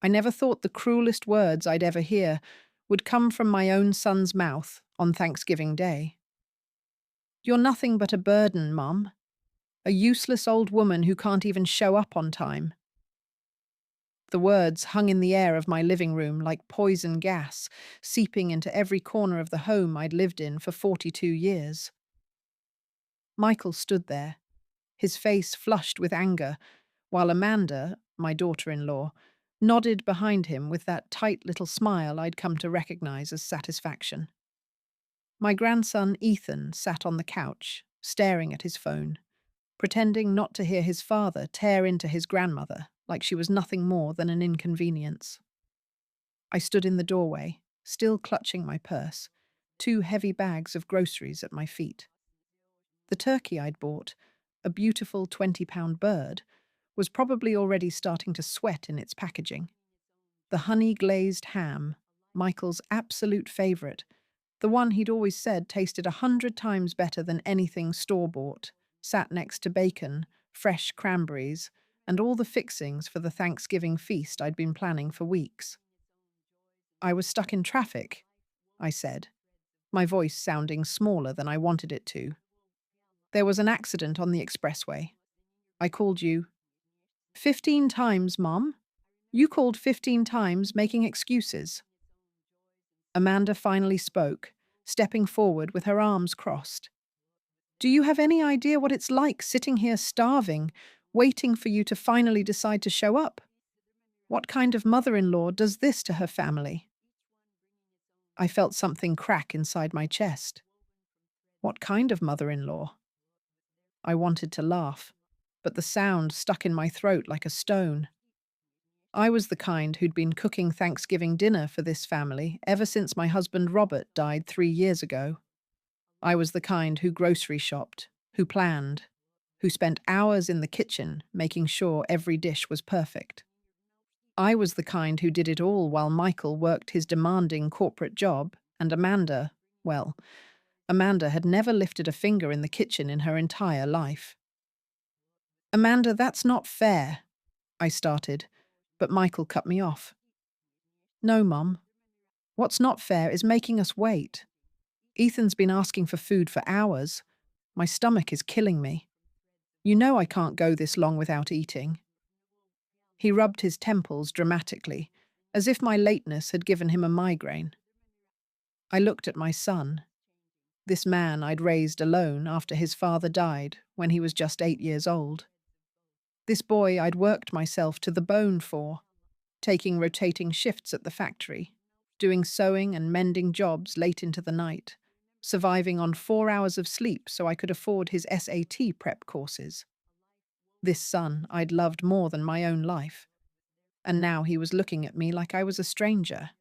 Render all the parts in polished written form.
I never thought the cruelest words I'd ever hear would come from my own son's mouth on Thanksgiving Day. "You're nothing but a burden, Mum. A useless old woman who can't even show up on time." The words hung in the air of my living room like poison gas, seeping into every corner of the home I'd lived in for 42 years. Michael stood there, his face flushed with anger, while Amanda, my daughter-in-law, nodded behind him with that tight little smile I'd come to recognize as satisfaction. My grandson Ethan sat on the couch, staring at his phone, pretending not to hear his father tear into his grandmother like she was nothing more than an inconvenience. I stood in the doorway, still clutching my purse, two heavy bags of groceries at my feet. The turkey I'd bought, a beautiful 20-pound bird, was probably already starting to sweat in its packaging. The honey-glazed ham, Michael's absolute favourite, the one he'd always said tasted 100 times better than anything store-bought, sat next to bacon, fresh cranberries, and all the fixings for the Thanksgiving feast I'd been planning for weeks. "I was stuck in traffic," I said, my voice sounding smaller than I wanted it to. "There was an accident on the expressway. I called you." "15 times, Mum. You called 15 times making excuses." Amanda finally spoke, stepping forward with her arms crossed. "Do you have any idea what it's like sitting here starving, waiting for you to finally decide to show up? What kind of mother-in-law does this to her family?" I felt something crack inside my chest. What kind of mother-in-law? I wanted to laugh, but the sound stuck in my throat like a stone. I was the kind who'd been cooking Thanksgiving dinner for this family ever since my husband Robert died 3 years ago. I was the kind who grocery shopped, who planned, who spent hours in the kitchen making sure every dish was perfect. I was the kind who did it all while Michael worked his demanding corporate job, and Amanda, well, Amanda had never lifted a finger in the kitchen in her entire life. "Amanda, that's not fair," I started, but Michael cut me off. "No, Mum. What's not fair is making us wait. Ethan's been asking for food for hours. My stomach is killing me. You know I can't go this long without eating." He rubbed his temples dramatically, as if my lateness had given him a migraine. I looked at my son, this man I'd raised alone after his father died when he was just 8 years old. This boy I'd worked myself to the bone for, taking rotating shifts at the factory, doing sewing and mending jobs late into the night, surviving on 4 hours of sleep so I could afford his SAT prep courses. This son I'd loved more than my own life, and now he was looking at me like I was a stranger.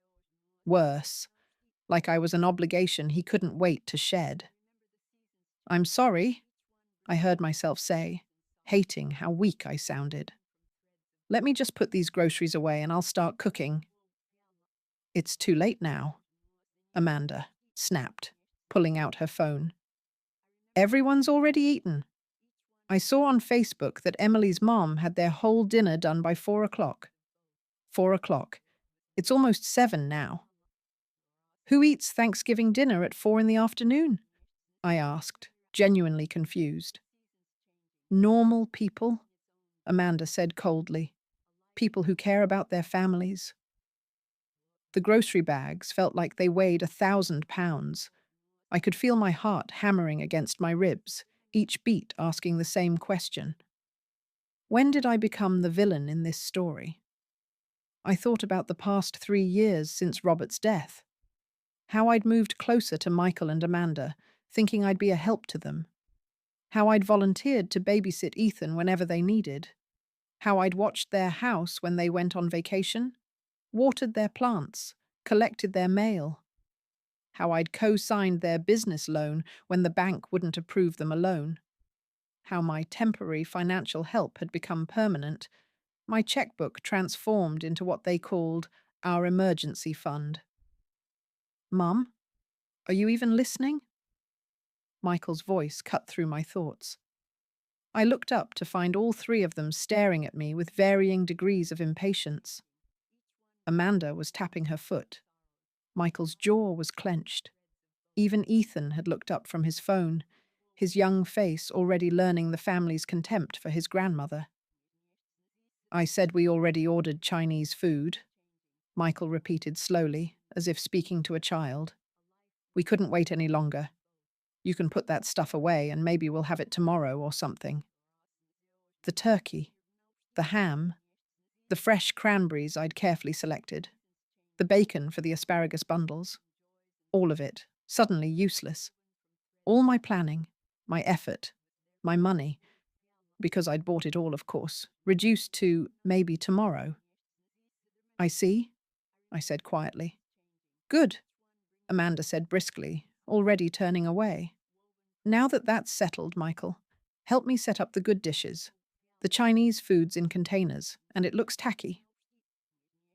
Worse, like I was an obligation he couldn't wait to shed. "I'm sorry," I heard myself say, hating how weak I sounded. "Let me just put these groceries away and I'll start cooking." "It's too late now," Amanda snapped, pulling out her phone. "Everyone's already eaten. I saw on Facebook that Emily's mom had their whole dinner done by 4 o'clock. 4 o'clock. It's almost 7 now." "Who eats Thanksgiving dinner at 4 in the afternoon?" I asked, genuinely confused. "Normal people," Amanda said coldly. "People who care about their families." The grocery bags felt like they weighed 1,000 pounds. I could feel my heart hammering against my ribs, each beat asking the same question. When did I become the villain in this story? I thought about the past 3 years since Robert's death. How I'd moved closer to Michael and Amanda, thinking I'd be a help to them. How I'd volunteered to babysit Ethan whenever they needed. How I'd watched their house when they went on vacation, watered their plants, collected their mail. How I'd co-signed their business loan when the bank wouldn't approve them a loan. How my temporary financial help had become permanent, my checkbook transformed into what they called our emergency fund. "Mum, are you even listening?" Michael's voice cut through my thoughts. I looked up to find all three of them staring at me with varying degrees of impatience. Amanda was tapping her foot. Michael's jaw was clenched. Even Ethan had looked up from his phone, his young face already learning the family's contempt for his grandmother. I said we already ordered Chinese food, Michael repeated slowly, as if speaking to a child. We couldn't wait any longer. You can put that stuff away and maybe we'll have it tomorrow or something. The turkey, the ham, the fresh cranberries I'd carefully selected, the bacon for the asparagus bundles, all of it, suddenly useless. All my planning, my effort, my money, because I'd bought it all, of course, reduced to maybe tomorrow. I see, I said quietly. Good, Amanda said briskly, already turning away. Now that that's settled, Michael, help me set up the good dishes, the Chinese foods in containers, and it looks tacky.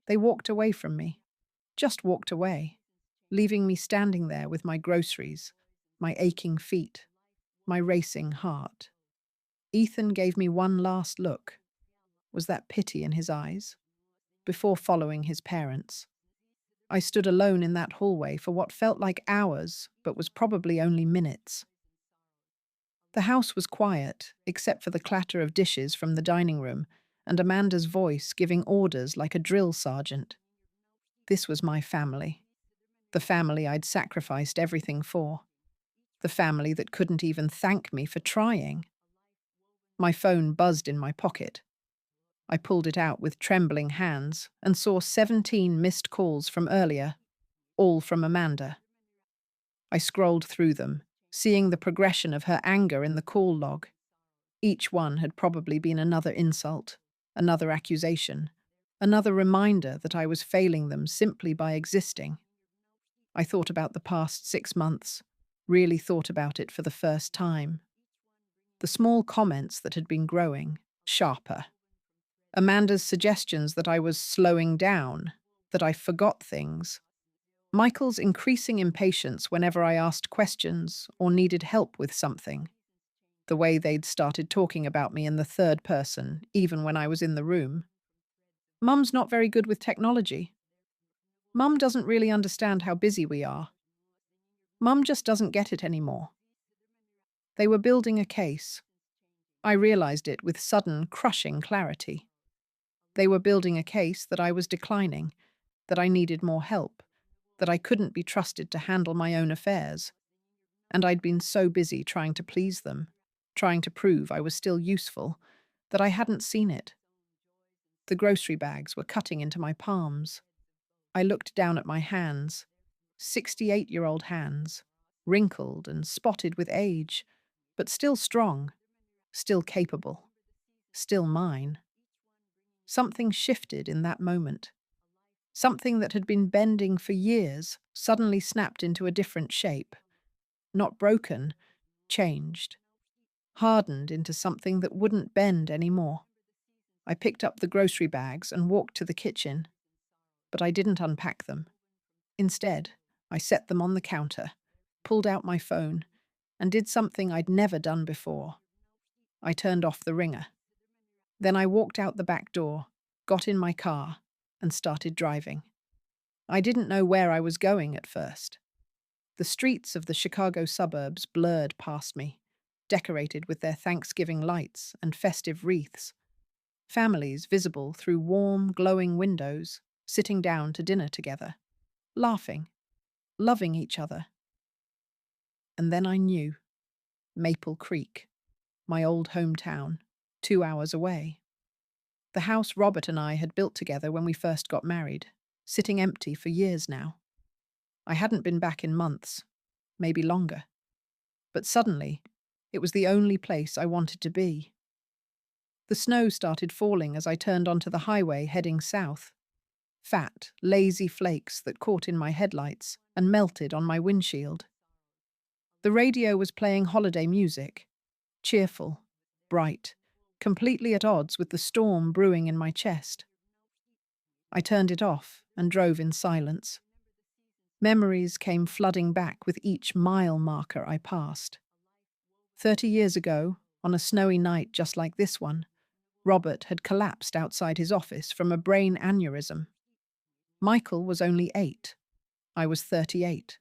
They walked away from me, just walked away, leaving me standing there with my groceries, my aching feet, my racing heart. Ethan gave me one last look. Was that pity in his eyes? Before following his parents. I stood alone in that hallway for what felt like hours, but was probably only minutes. The house was quiet, except for the clatter of dishes from the dining room and Amanda's voice giving orders like a drill sergeant. This was my family. The family I'd sacrificed everything for. The family that couldn't even thank me for trying. My phone buzzed in my pocket. I pulled it out with trembling hands and saw 17 missed calls from earlier, all from Amanda. I scrolled through them, seeing the progression of her anger in the call log. Each one had probably been another insult, another accusation, another reminder that I was failing them simply by existing. I thought about the past 6 months, really thought about it for the first time. The small comments that had been growing, sharper. Amanda's suggestions that I was slowing down, that I forgot things. Michael's increasing impatience whenever I asked questions or needed help with something. The way they'd started talking about me in the third person, even when I was in the room. Mum's not very good with technology. Mum doesn't really understand how busy we are. Mum just doesn't get it anymore. They were building a case. I realized it with sudden, crushing clarity. They were building a case that I was declining, that I needed more help, that I couldn't be trusted to handle my own affairs. And I'd been so busy trying to please them, trying to prove I was still useful, that I hadn't seen it. The grocery bags were cutting into my palms. I looked down at my hands, 68-year-old hands, wrinkled and spotted with age, but still strong, still capable, still mine. Something shifted in that moment. Something that had been bending for years suddenly snapped into a different shape. Not broken, changed. Hardened into something that wouldn't bend anymore. I picked up the grocery bags and walked to the kitchen, but I didn't unpack them. Instead, I set them on the counter, pulled out my phone, and did something I'd never done before. I turned off the ringer. Then I walked out the back door, got in my car, and started driving. I didn't know where I was going at first. The streets of the Chicago suburbs blurred past me, decorated with their Thanksgiving lights and festive wreaths. Families visible through warm, glowing windows, sitting down to dinner together, laughing, loving each other. And then I knew. Maple Creek, my old hometown, 2 hours away. The house Robert and I had built together when we first got married, sitting empty for years now. I hadn't been back in months, maybe longer. But suddenly, it was the only place I wanted to be. The snow started falling as I turned onto the highway heading south. Fat, lazy flakes that caught in my headlights and melted on my windshield. The radio was playing holiday music, cheerful, bright, completely at odds with the storm brewing in my chest. I turned it off and drove in silence. Memories came flooding back with each mile marker I passed. 30 years ago, on a snowy night just like this one, Robert had collapsed outside his office from a brain aneurysm. Michael was only 8. I was 38.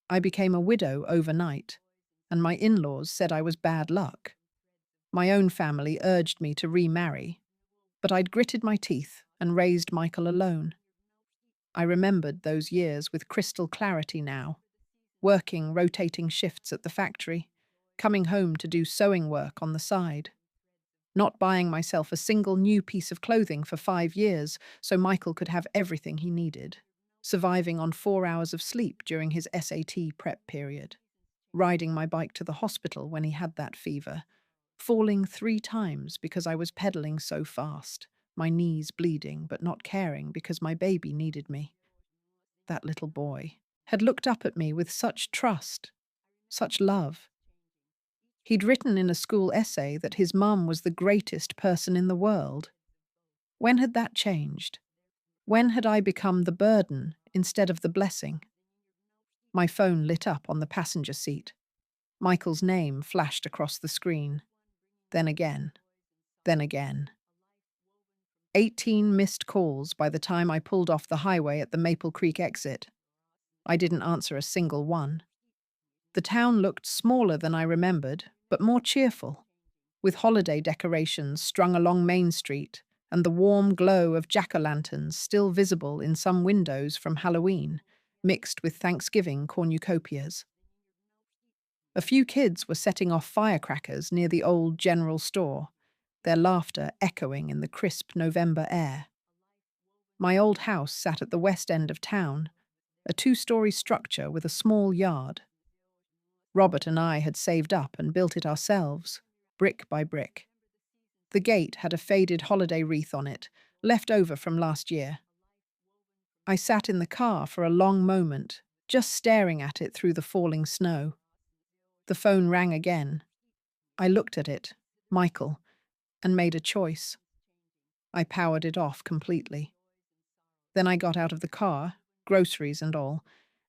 I became a widow overnight, and my in-laws said I was bad luck. My own family urged me to remarry, but I'd gritted my teeth and raised Michael alone. I remembered those years with crystal clarity now, working rotating shifts at the factory, coming home to do sewing work on the side, not buying myself a single new piece of clothing for 5 years so Michael could have everything he needed, surviving on 4 hours of sleep during his SAT prep period, riding my bike to the hospital when he had that fever, falling 3 times because I was pedaling so fast, my knees bleeding but not caring because my baby needed me. That little boy had looked up at me with such trust, such love. He'd written in a school essay that his mum was the greatest person in the world. When had that changed? When had I become the burden instead of the blessing? My phone lit up on the passenger seat. Michael's name flashed across the screen. Then again. Then again. 18 missed calls by the time I pulled off the highway at the Maple Creek exit. I didn't answer a single one. The town looked smaller than I remembered, but more cheerful, with holiday decorations strung along Main Street and the warm glow of jack-o'-lanterns still visible in some windows from Halloween, mixed with Thanksgiving cornucopias. A few kids were setting off firecrackers near the old general store, their laughter echoing in the crisp November air. My old house sat at the west end of town, a 2-story structure with a small yard. Robert and I had saved up and built it ourselves, brick by brick. The gate had a faded holiday wreath on it, left over from last year. I sat in the car for a long moment, just staring at it through the falling snow. The phone rang again. I looked at it, Michael, and made a choice. I powered it off completely. Then I got out of the car, groceries and all,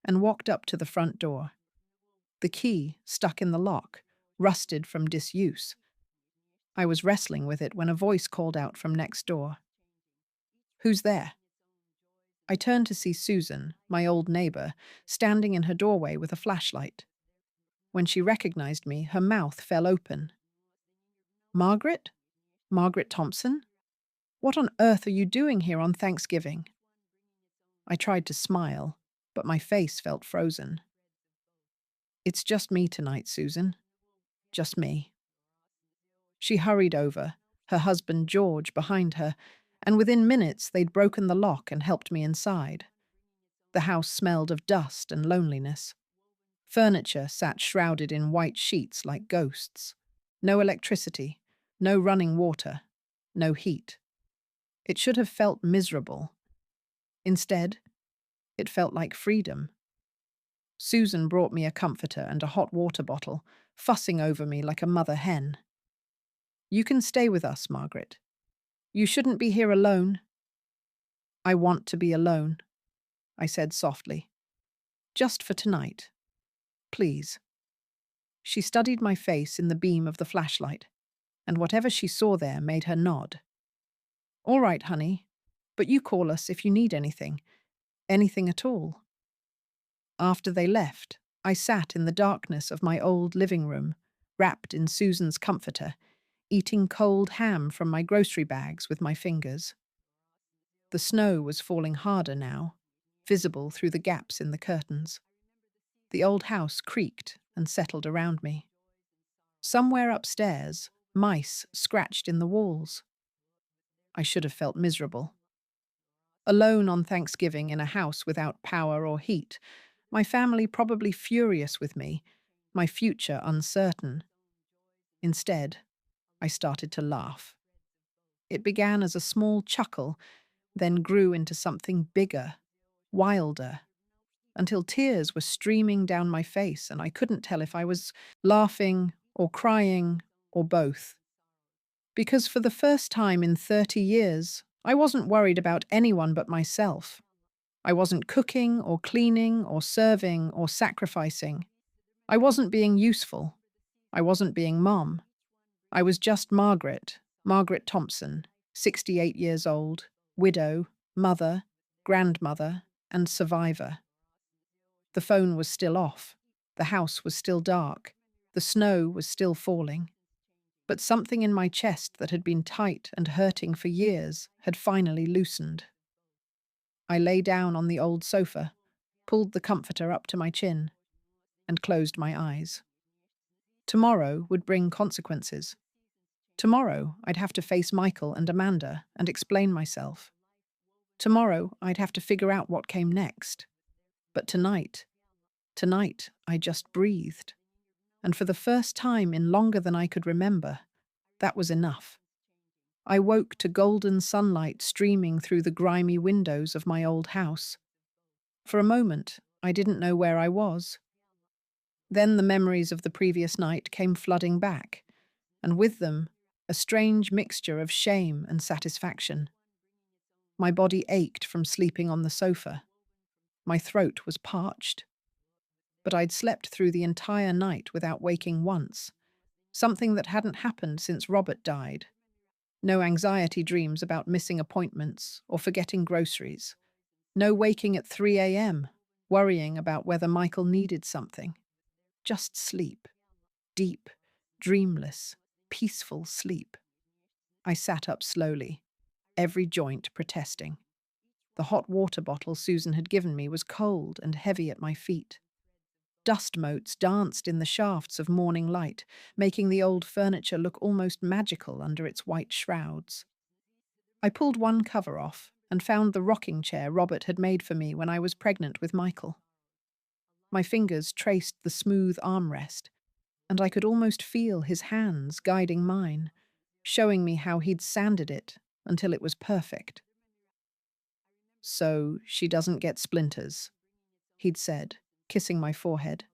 and walked up to the front door. The key, stuck in the lock, rusted from disuse. I was wrestling with it when a voice called out from next door. "Who's there?" I turned to see Susan, my old neighbor, standing in her doorway with a flashlight. When she recognized me, her mouth fell open. "Margaret? Margaret Thompson? What on earth are you doing here on Thanksgiving?" I tried to smile, but my face felt frozen. "It's just me tonight, Susan. Just me." She hurried over, her husband George behind her, and within minutes they'd broken the lock and helped me inside. The house smelled of dust and loneliness. Furniture sat shrouded in white sheets like ghosts. No electricity, no running water, no heat. It should have felt miserable. Instead, it felt like freedom. Susan brought me a comforter and a hot water bottle, fussing over me like a mother hen. "You can stay with us, Margaret. You shouldn't be here alone." "I want to be alone," I said softly. "Just for tonight. Please." She studied my face in the beam of the flashlight, and whatever she saw there made her nod. "All right, honey, but you call us if you need anything. Anything at all." After they left, I sat in the darkness of my old living room, wrapped in Susan's comforter, eating cold ham from my grocery bags with my fingers. The snow was falling harder now, visible through the gaps in the curtains. The old house creaked and settled around me. Somewhere upstairs, mice scratched in the walls. I should have felt miserable. Alone on Thanksgiving in a house without power or heat, my family probably furious with me, my future uncertain. Instead, I started to laugh. It began as a small chuckle, then grew into something bigger, wilder, until tears were streaming down my face and I couldn't tell if I was laughing or crying or both. Because for the first time in 30 years, I wasn't worried about anyone but myself. I wasn't cooking or cleaning or serving or sacrificing. I wasn't being useful. I wasn't being mom. I was just Margaret Thompson, 68 years old, widow, mother, grandmother, and survivor. The phone was still off. The house was still dark. The snow was still falling. But something in my chest that had been tight and hurting for years had finally loosened. I lay down on the old sofa, pulled the comforter up to my chin, and closed my eyes. Tomorrow would bring consequences. Tomorrow I'd have to face Michael and Amanda and explain myself. Tomorrow I'd have to figure out what came next. But tonight I just breathed. And for the first time in longer than I could remember, that was enough. I woke to golden sunlight streaming through the grimy windows of my old house. For a moment, I didn't know where I was. Then the memories of the previous night came flooding back, and with them, a strange mixture of shame and satisfaction. My body ached from sleeping on the sofa. My throat was parched. But I'd slept through the entire night without waking once, something that hadn't happened since Robert died. No anxiety dreams about missing appointments or forgetting groceries. No waking at 3 a.m., worrying about whether Michael needed something. Just sleep. Deep, dreamless, peaceful sleep. I sat up slowly, every joint protesting. The hot water bottle Susan had given me was cold and heavy at my feet. Dust motes danced in the shafts of morning light, making the old furniture look almost magical under its white shrouds. I pulled one cover off and found the rocking chair Robert had made for me when I was pregnant with Michael. My fingers traced the smooth armrest, and I could almost feel his hands guiding mine, showing me how he'd sanded it until it was perfect. "So she doesn't get splinters," he'd said, kissing my forehead.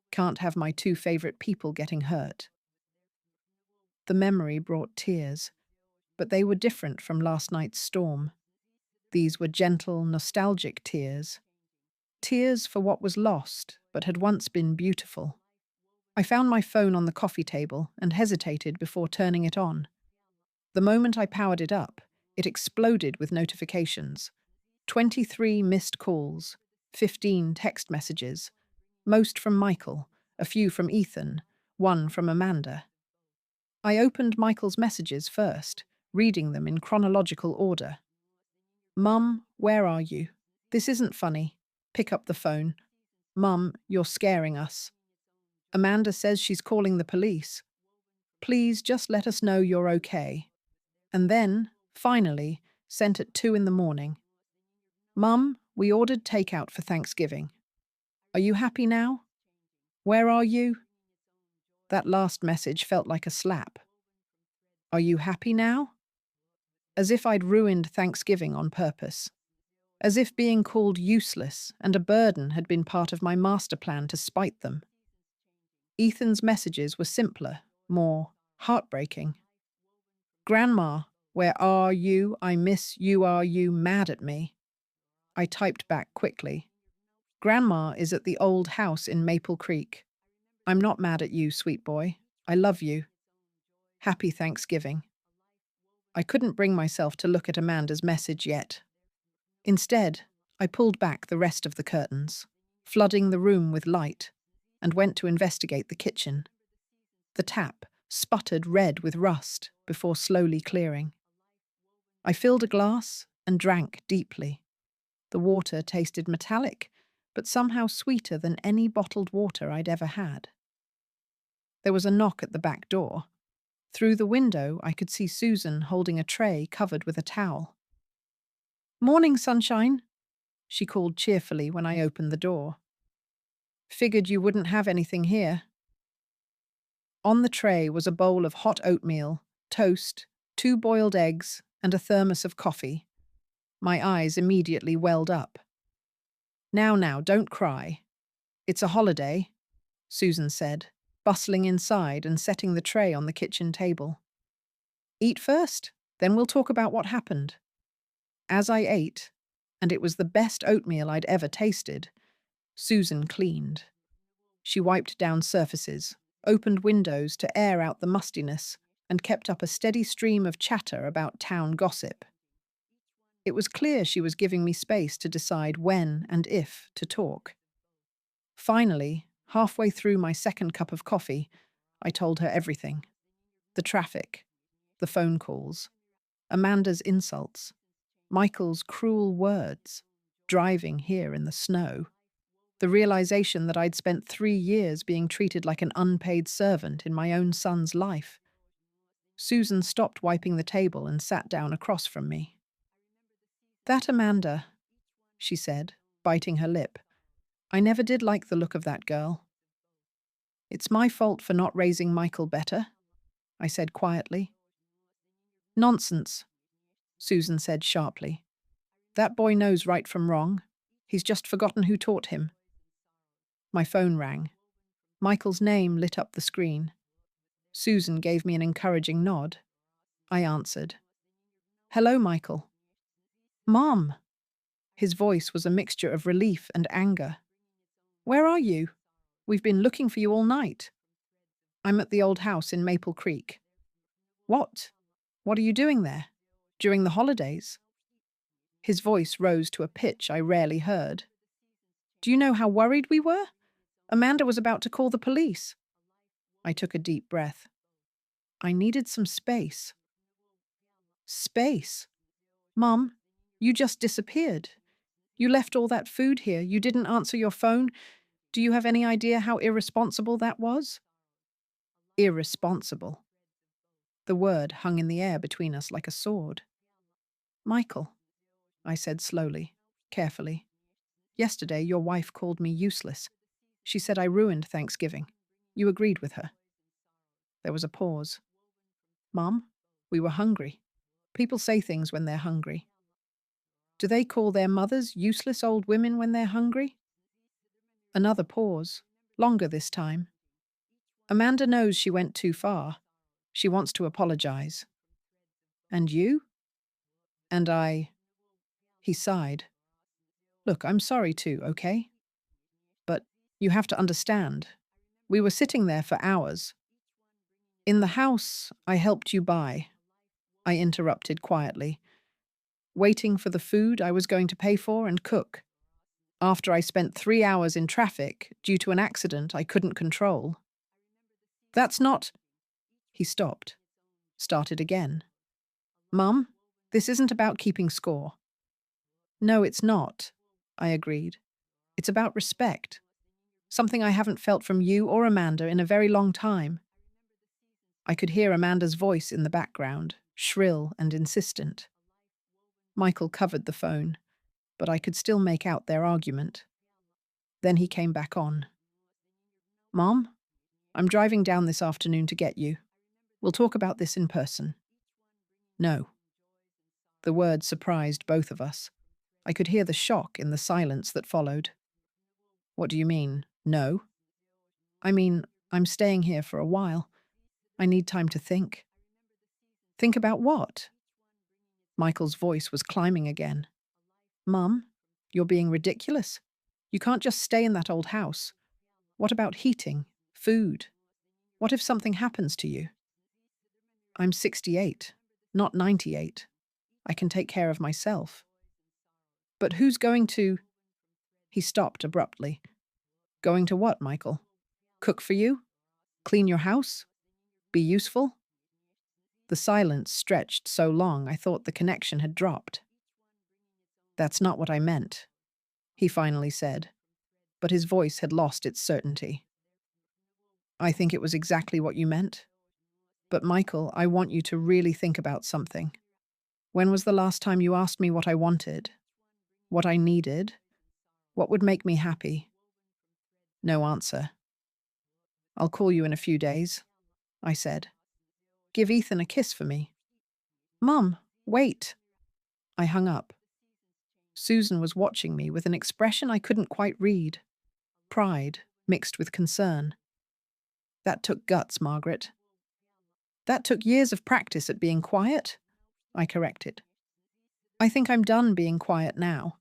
"Can't have my two favorite people getting hurt." The memory brought tears, but they were different from last night's storm. These were gentle, nostalgic tears. Tears for what was lost, but had once been beautiful. I found my phone on the coffee table and hesitated before turning it on. The moment I powered it up, it exploded with notifications. 23 missed calls, 15 text messages, most from Michael, a few from Ethan, one from Amanda. I opened Michael's messages first, reading them in chronological order. "Mum, where are you? This isn't funny. Pick up the phone. Mum, you're scaring us. Amanda says she's calling the police. Please just let us know you're okay." And then, finally, sent at 2 in the morning. "Mum, we ordered takeout for Thanksgiving. Are you happy now? Where are you?" That last message felt like a slap. "Are you happy now?" As if I'd ruined Thanksgiving on purpose. As if being called useless and a burden had been part of my master plan to spite them. Ethan's messages were simpler, more heartbreaking. "Grandma, where are you? I miss you. Are you mad at me?" I typed back quickly. "Grandma is at the old house in Maple Creek. I'm not mad at you, sweet boy. I love you. Happy Thanksgiving." I couldn't bring myself to look at Amanda's message yet. Instead, I pulled back the rest of the curtains, flooding the room with light, and went to investigate the kitchen. The tap sputtered red with rust before slowly clearing. I filled a glass and drank deeply. The water tasted metallic, but somehow sweeter than any bottled water I'd ever had. There was a knock at the back door. Through the window, I could see Susan holding a tray covered with a towel. "Morning, sunshine," she called cheerfully when I opened the door. "Figured you wouldn't have anything here." On the tray was a bowl of hot oatmeal, toast, 2 boiled eggs, and a thermos of coffee. My eyes immediately welled up. Now, don't cry. It's a holiday," Susan said, bustling inside and setting the tray on the kitchen table. "Eat first, then we'll talk about what happened." As I ate, and it was the best oatmeal I'd ever tasted, Susan cleaned. She wiped down surfaces, opened windows to air out the mustiness, and kept up a steady stream of chatter about town gossip. It was clear she was giving me space to decide when and if to talk. Finally, halfway through my second cup of coffee, I told her everything. The traffic, the phone calls, Amanda's insults, Michael's cruel words, driving here in the snow, the realization that I'd spent 3 years being treated like an unpaid servant in my own son's life. Susan stopped wiping the table and sat down across from me. "That Amanda," she said, biting her lip. "I never did like the look of that girl." "It's my fault for not raising Michael better," I said quietly. "Nonsense," Susan said sharply. "That boy knows right from wrong. He's just forgotten who taught him." My phone rang. Michael's name lit up the screen. Susan gave me an encouraging nod. I answered. "Hello, Michael." "Mom!" His voice was a mixture of relief and anger. "Where are you? We've been looking for you all night." "I'm at the old house in Maple Creek." "What? What are you doing there? During the holidays?" His voice rose to a pitch I rarely heard. "Do you know how worried we were? Amanda was about to call the police." I took a deep breath. I needed some space. Space? Mom, you just disappeared. You left all that food here. You didn't answer your phone. Do you have any idea how irresponsible that was? Irresponsible. The word hung in the air between us like a sword. "Michael," I said slowly, carefully. "Yesterday your wife called me useless. She said I ruined Thanksgiving. You agreed with her." There was a pause. "Mom, we were hungry. People say things when they're hungry." "Do they call their mothers useless old women when they're hungry?" Another pause, longer this time. "Amanda knows she went too far. She wants to apologize." "And you?" "And I—" He sighed. "Look, I'm sorry too, okay? But you have to understand. We were sitting there for hours. In the house I helped you buy," I interrupted quietly, "waiting for the food I was going to pay for and cook. After I spent 3 hours in traffic due to an accident I couldn't control." "That's not—" He stopped, started again. "Mum, this isn't about keeping score." "No, it's not," I agreed. "It's about respect. Something I haven't felt from you or Amanda in a very long time." I could hear Amanda's voice in the background, shrill and insistent. Michael covered the phone, but I could still make out their argument. Then he came back on. "Mom, I'm driving down this afternoon to get you. We'll talk about this in person." "No." The word surprised both of us. I could hear the shock in the silence that followed. "What do you mean, no?" "I mean, I'm staying here for a while. I need time to think." "Think about what?" Michael's voice was climbing again. "Mum, you're being ridiculous. You can't just stay in that old house. What about heating, food? What if something happens to you?" "I'm 68, not 98. I can take care of myself." "But who's going to—" He stopped abruptly. "Going to what, Michael? Cook for you? Clean your house? Be useful?" The silence stretched so long I thought the connection had dropped. "That's not what I meant," he finally said, but his voice had lost its certainty. "I think it was exactly what you meant. But Michael, I want you to really think about something. When was the last time you asked me what I wanted? What I needed? What would make me happy?" No answer. "I'll call you in a few days," I said. "Give Ethan a kiss for me." "Mum, wait." I hung up. Susan was watching me with an expression I couldn't quite read. Pride mixed with concern. "That took guts, Margaret." "That took years of practice at being quiet," I corrected. "I think I'm done being quiet now."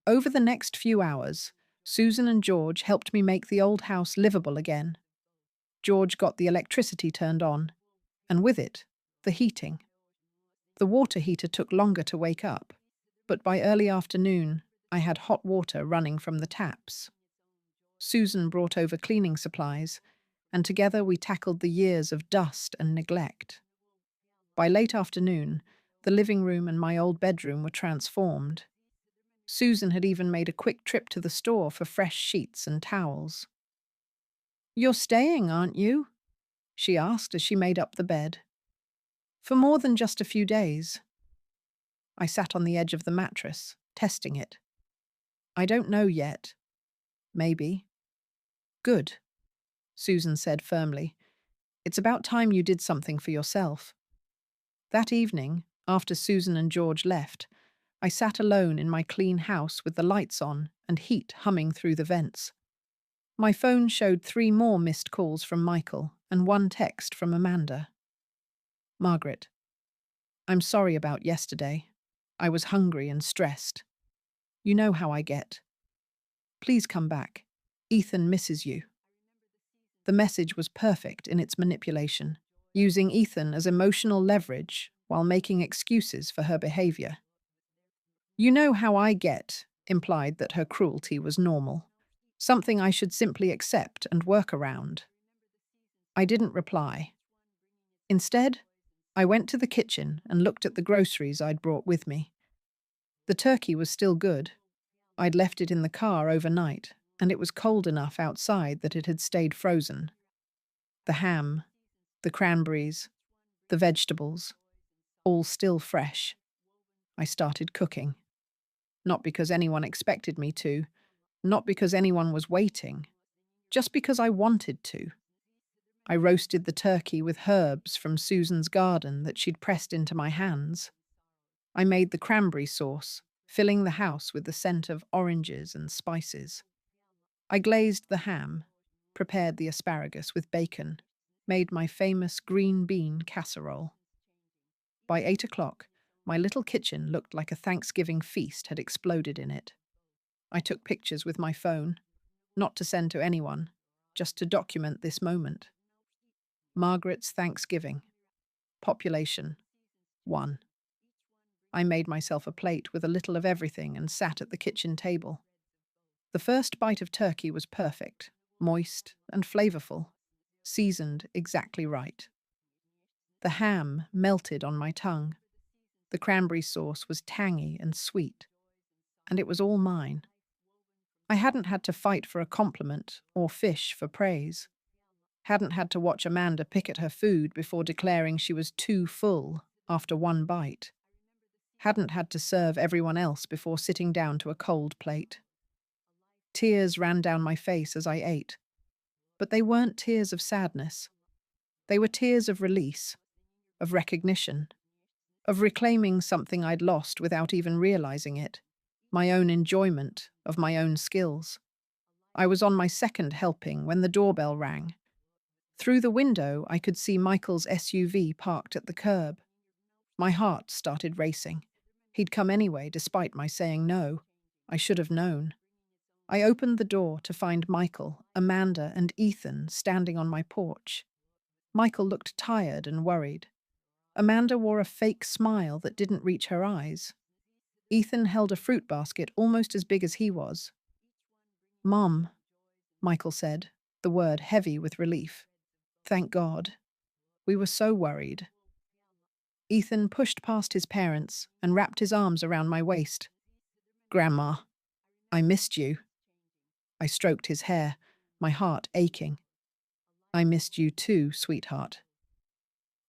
Over the next few hours, Susan and George helped me make the old house livable again. George got the electricity turned on, and with it, the heating. The water heater took longer to wake up, But by early afternoon, I had hot water running from the taps. Susan brought over cleaning supplies, and together we tackled the years of dust and neglect. By late afternoon, the living room and my old bedroom were transformed. Susan had even made a quick trip to the store for fresh sheets and towels. "You're staying, aren't you?" she asked as she made up the bed. "For more than just a few days." I sat on the edge of the mattress, testing it. "I don't know yet. Maybe." "Good," Susan said firmly. "It's about time you did something for yourself." That evening, after Susan and George left, I sat alone in my clean house with the lights on and heat humming through the vents. My phone showed 3 more missed calls from Michael and 1 text from Amanda. "Margaret, I'm sorry about yesterday. I was hungry and stressed. You know how I get. Please come back. Ethan misses you." The message was perfect in its manipulation, using Ethan as emotional leverage while making excuses for her behavior. "You know how I get" implied that her cruelty was normal, something I should simply accept and work around. I didn't reply. Instead, I went to the kitchen and looked at the groceries I'd brought with me. The turkey was still good. I'd left it in the car overnight, and it was cold enough outside that it had stayed frozen. The ham, the cranberries, the vegetables, all still fresh. I started cooking. Not because anyone expected me to, not because anyone was waiting, just because I wanted to. I roasted the turkey with herbs from Susan's garden that she'd pressed into my hands. I made the cranberry sauce, filling the house with the scent of oranges and spices. I glazed the ham, prepared the asparagus with bacon, made my famous green bean casserole. By 8 o'clock, my little kitchen looked like a Thanksgiving feast had exploded in it. I took pictures with my phone, not to send to anyone, just to document this moment. Margaret's Thanksgiving. Population 1. I made myself a plate with a little of everything and sat at the kitchen table. The first bite of turkey was perfect, moist and flavorful, seasoned exactly right. The ham melted on my tongue. The cranberry sauce was tangy and sweet, and it was all mine. I hadn't had to fight for a compliment or fish for praise. Hadn't had to watch Amanda pick at her food before declaring she was too full after 1 bite. Hadn't had to serve everyone else before sitting down to a cold plate. Tears ran down my face as I ate, but they weren't tears of sadness. They were tears of release, of recognition, of reclaiming something I'd lost without even realizing it, my own enjoyment of my own skills. I was on my second helping when the doorbell rang. Through the window, I could see Michael's SUV parked at the curb. My heart started racing. He'd come anyway, despite my saying no. I should have known. I opened the door to find Michael, Amanda, and Ethan standing on my porch. Michael looked tired and worried. Amanda wore a fake smile that didn't reach her eyes. Ethan held a fruit basket almost as big as he was. "Mom," Michael said, the word heavy with relief. "Thank God. We were so worried." Ethan pushed past his parents and wrapped his arms around my waist. "Grandma, I missed you." I stroked his hair, my heart aching. "I missed you too, sweetheart."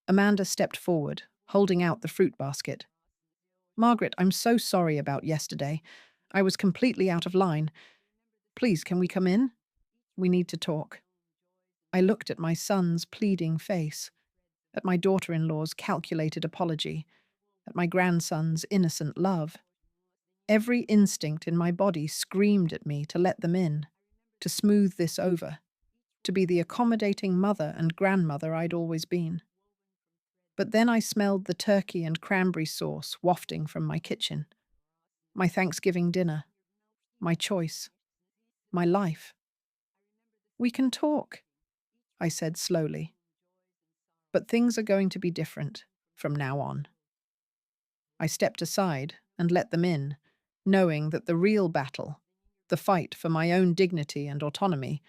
Amanda stepped forward, holding out the fruit basket. "Margaret, I'm so sorry about yesterday. I was completely out of line. Please, can we come in? We need to talk." I looked at my son's pleading face, at my daughter-in-law's calculated apology, at my grandson's innocent love. Every instinct in my body screamed at me to let them in, to smooth this over, to be the accommodating mother and grandmother I'd always been. But then I smelled the turkey and cranberry sauce wafting from my kitchen. My Thanksgiving dinner. My choice. My life. "We can talk," I said slowly. "But things are going to be different from now on." I stepped aside and let them in, knowing that the real battle, the fight for my own dignity and autonomy,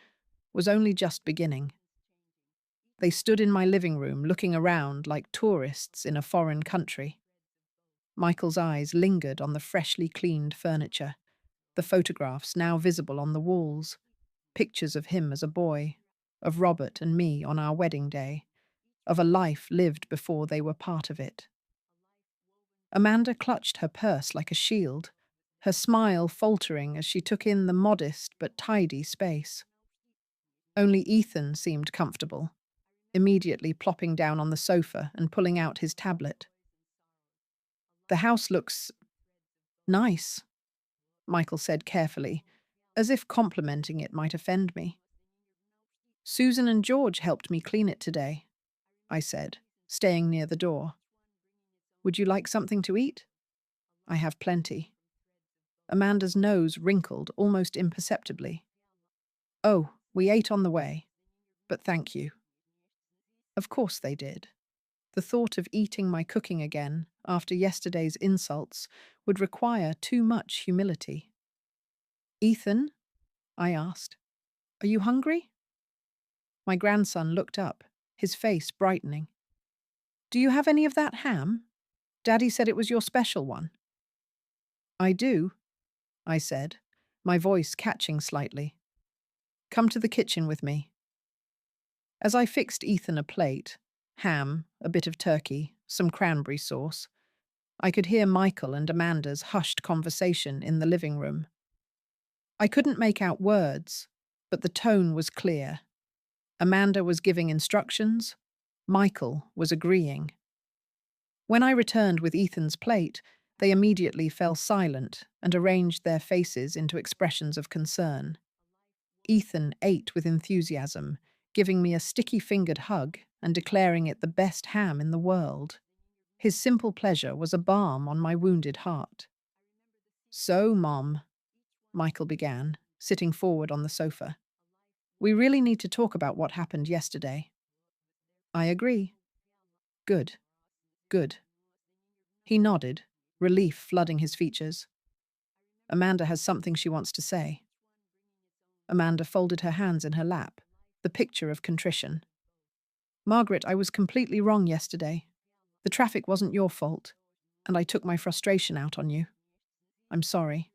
was only just beginning. They stood in my living room looking around like tourists in a foreign country. Michael's eyes lingered on the freshly cleaned furniture, the photographs now visible on the walls, pictures of him as a boy, of Robert and me on our wedding day, of a life lived before they were part of it. Amanda clutched her purse like a shield, her smile faltering as she took in the modest but tidy space. Only Ethan seemed comfortable, immediately plopping down on the sofa and pulling out his tablet. "The house looks nice," Michael said carefully, as if complimenting it might offend me. "Susan and George helped me clean it today," I said, staying near the door. "Would you like something to eat?" "I have plenty." Amanda's nose wrinkled almost imperceptibly. "Oh, we ate on the way, but thank you." Of course they did. The thought of eating my cooking again after yesterday's insults would require too much humility. "Ethan?" I asked. "Are you hungry?" My grandson looked up, his face brightening. "Do you have any of that ham? Daddy said it was your special one." "I do," I said, my voice catching slightly. "Come to the kitchen with me." As I fixed Ethan a plate, ham, a bit of turkey, some cranberry sauce, I could hear Michael and Amanda's hushed conversation in the living room. I couldn't make out words, but the tone was clear. Amanda was giving instructions, Michael was agreeing. When I returned with Ethan's plate, they immediately fell silent and arranged their faces into expressions of concern. Ethan ate with enthusiasm, giving me a sticky-fingered hug and declaring it the best ham in the world. His simple pleasure was a balm on my wounded heart. "So, Mom," Michael began, sitting forward on the sofa, "we really need to talk about what happened yesterday." "I agree." "Good. Good." He nodded, relief flooding his features. "Amanda has something she wants to say." Amanda folded her hands in her lap, the picture of contrition. "Margaret, I was completely wrong yesterday. The traffic wasn't your fault, and I took my frustration out on you. I'm sorry."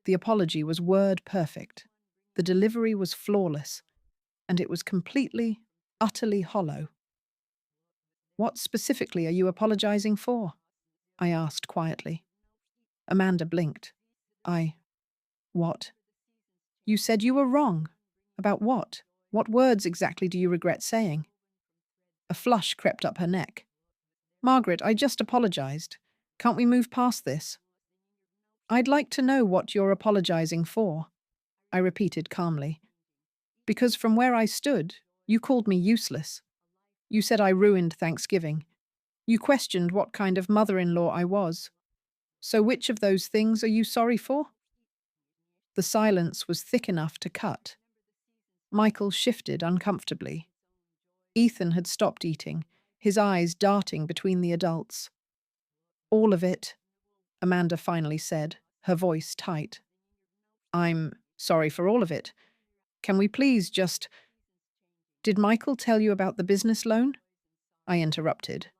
The apology was word perfect. The delivery was flawless, and it was completely, utterly hollow. "What specifically are you apologizing for?" I asked quietly. Amanda blinked. What? "You said you were wrong. About what? What words exactly do you regret saying?" A flush crept up her neck. "Margaret, I just apologized. Can't we move past this?" "I'd like to know what you're apologizing for," I repeated calmly. "Because from where I stood, you called me useless. You said I ruined Thanksgiving. You questioned what kind of mother-in-law I was. So which of those things are you sorry for?" The silence was thick enough to cut. Michael shifted uncomfortably. Ethan had stopped eating, his eyes darting between the adults. "All of it," Amanda finally said, her voice tight. "I'm sorry for all of it. Can we please just—" "Did Michael tell you about the business loan?" I interrupted.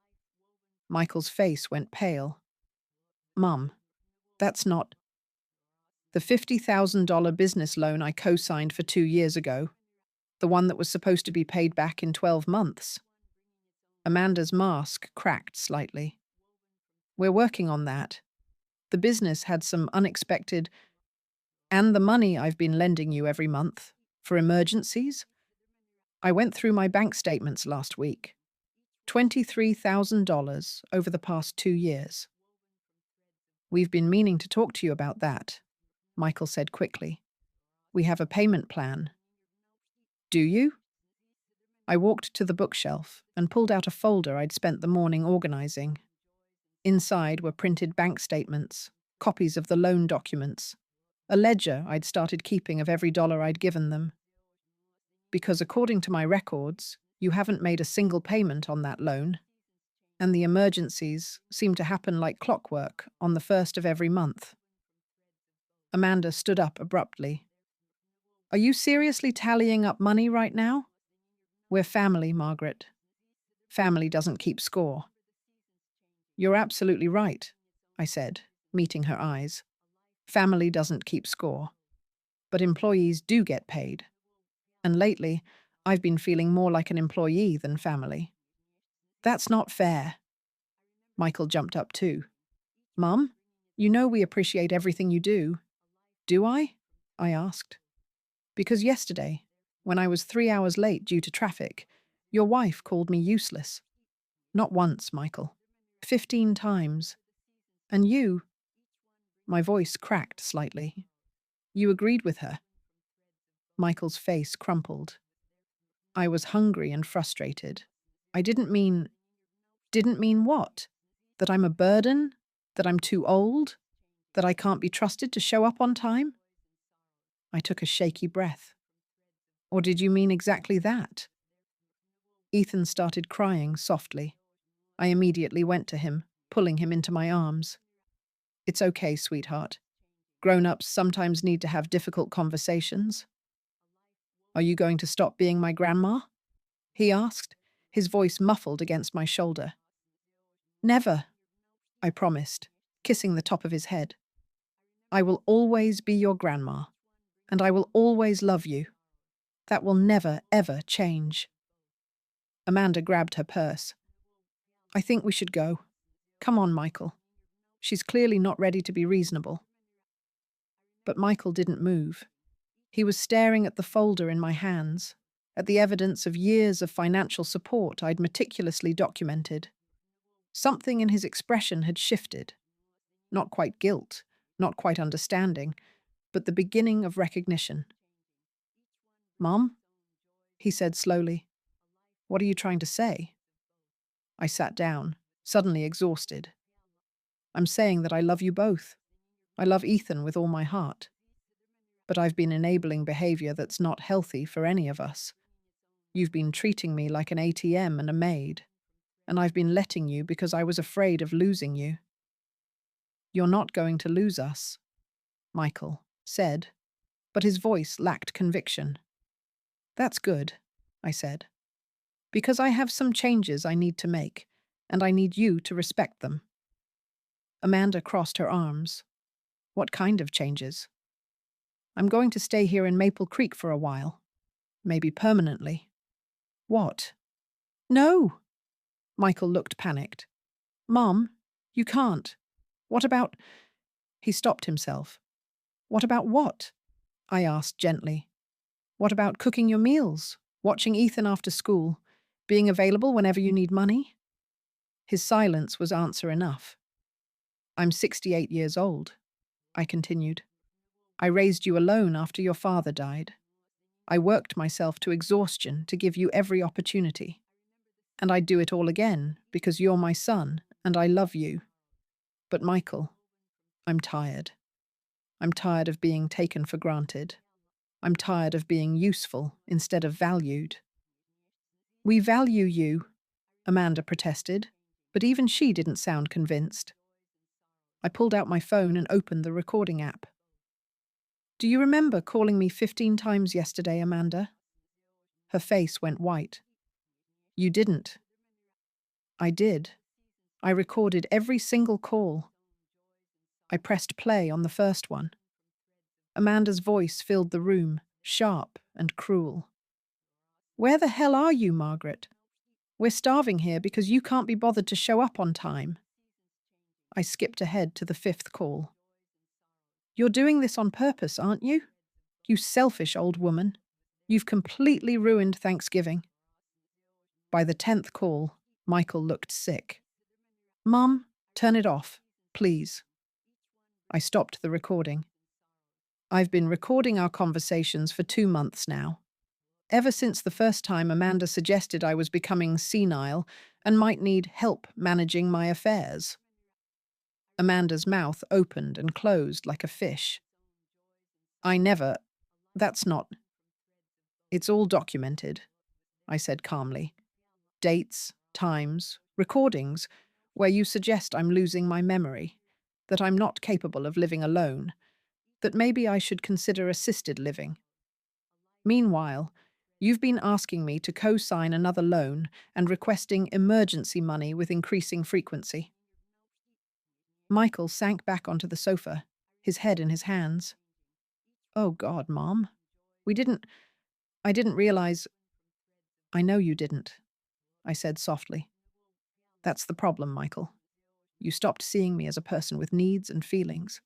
Michael's face went pale. "Mum, that's not—" "The $50,000 business loan I co-signed for 2 years ago. The one that was supposed to be paid back in 12 months. Amanda's mask cracked slightly. "We're working on that. The business had some unexpected— and the money I've been lending you every month. For emergencies? I went through my bank statements last week. $23,000 over the past 2 years. "We've been meaning to talk to you about that," Michael said quickly. "We have a payment plan." "Do you?" I walked to the bookshelf and pulled out a folder I'd spent the morning organizing. Inside were printed bank statements, copies of the loan documents, a ledger I'd started keeping of every dollar I'd given them. "Because according to my records, you haven't made a single payment on that loan." and the emergencies seem to happen like clockwork on the first of every month. Amanda stood up abruptly. Are you seriously tallying up money right now? We're family, Margaret. Family doesn't keep score. You're absolutely right, I said, meeting her eyes. Family doesn't keep score. But employees do get paid. And lately, I've been feeling more like an employee than family. That's not fair. Michael jumped up too. Mum, you know we appreciate everything you do. Do I? I asked. Because yesterday, when I was 3 hours late due to traffic, your wife called me useless. Not once, Michael. 15 times. And you, my voice cracked slightly. You agreed with her. Michael's face crumpled. I was hungry and frustrated. I didn't mean what? That I'm a burden? That I'm too old? That I can't be trusted to show up on time? I took a shaky breath. Or did you mean exactly that? Ethan started crying softly. I immediately went to him, pulling him into my arms. It's okay, sweetheart. Grown-ups sometimes need to have difficult conversations. Are you going to stop being my grandma? He asked, his voice muffled against my shoulder. Never, I promised, kissing the top of his head. I will always be your grandma, and I will always love you. That will never, ever change. Amanda grabbed her purse. I think we should go. Come on, Michael. She's clearly not ready to be reasonable. But Michael didn't move. He was staring at the folder in my hands, at the evidence of years of financial support I'd meticulously documented. Something in his expression had shifted. Not quite guilt, not quite understanding, but the beginning of recognition. Mom? He said slowly. What are you trying to say? I sat down, suddenly exhausted. I'm saying that I love you both. I love Ethan with all my heart. But I've been enabling behavior that's not healthy for any of us. You've been treating me like an ATM and a maid, and I've been letting you because I was afraid of losing you. You're not going to lose us, Michael said, but his voice lacked conviction. That's good, I said, because I have some changes I need to make, and I need you to respect them. Amanda crossed her arms. What kind of changes? I'm going to stay here in Maple Creek for a while. Maybe permanently. What? No! Michael looked panicked. Mom, you can't. What about… He stopped himself. What about what? I asked gently. What about cooking your meals, watching Ethan after school, being available whenever you need money? His silence was answer enough. I'm 68 years old, I continued. I raised you alone after your father died. I worked myself to exhaustion to give you every opportunity. And I'd do it all again because you're my son and I love you. But Michael, I'm tired. I'm tired of being taken for granted. I'm tired of being useful instead of valued. We value you, Amanda protested, but even she didn't sound convinced. I pulled out my phone and opened the recording app. Do you remember calling me 15 times yesterday, Amanda? Her face went white. You didn't. I did. I recorded every single call. I pressed play on the first one. Amanda's voice filled the room, sharp and cruel. Where the hell are you, Margaret? We're starving here because you can't be bothered to show up on time. I skipped ahead to the fifth call. You're doing this on purpose, aren't you? You selfish old woman. You've completely ruined Thanksgiving. By the 10th call, Michael looked sick. Mum, turn it off, please. I stopped the recording. I've been recording our conversations for 2 months now. Ever since the first time Amanda suggested I was becoming senile and might need help managing my affairs. Amanda's mouth opened and closed like a fish. That's not… It's all documented, I said calmly. Dates, times, recordings where you suggest I'm losing my memory, that I'm not capable of living alone, that maybe I should consider assisted living. Meanwhile, you've been asking me to co-sign another loan and requesting emergency money with increasing frequency. Michael sank back onto the sofa, his head in his hands. Oh God, Mom. We didn't. I didn't realize. I know you didn't, I said softly. That's the problem, Michael. You stopped seeing me as a person with needs and feelings.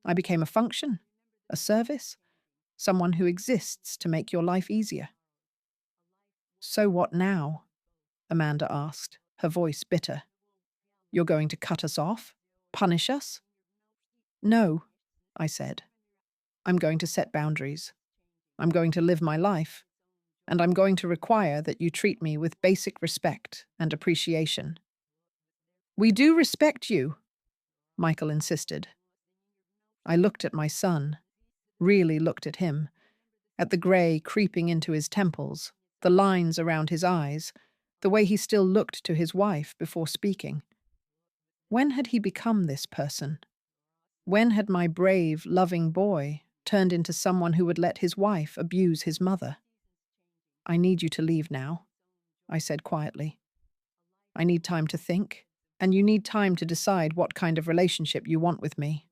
I became a function, a service, someone who exists to make your life easier. So what now? Amanda asked, her voice bitter. You're going to cut us off? Punish us? No, I said. I'm going to set boundaries. I'm going to live my life. And I'm going to require that you treat me with basic respect and appreciation. We do respect you, Michael insisted. I looked at my son, really looked at him, at the grey creeping into his temples, the lines around his eyes, the way he still looked to his wife before speaking. When had he become this person? When had my brave, loving boy turned into someone who would let his wife abuse his mother? I need you to leave now, I said quietly. I need time to think, and you need time to decide what kind of relationship you want with me.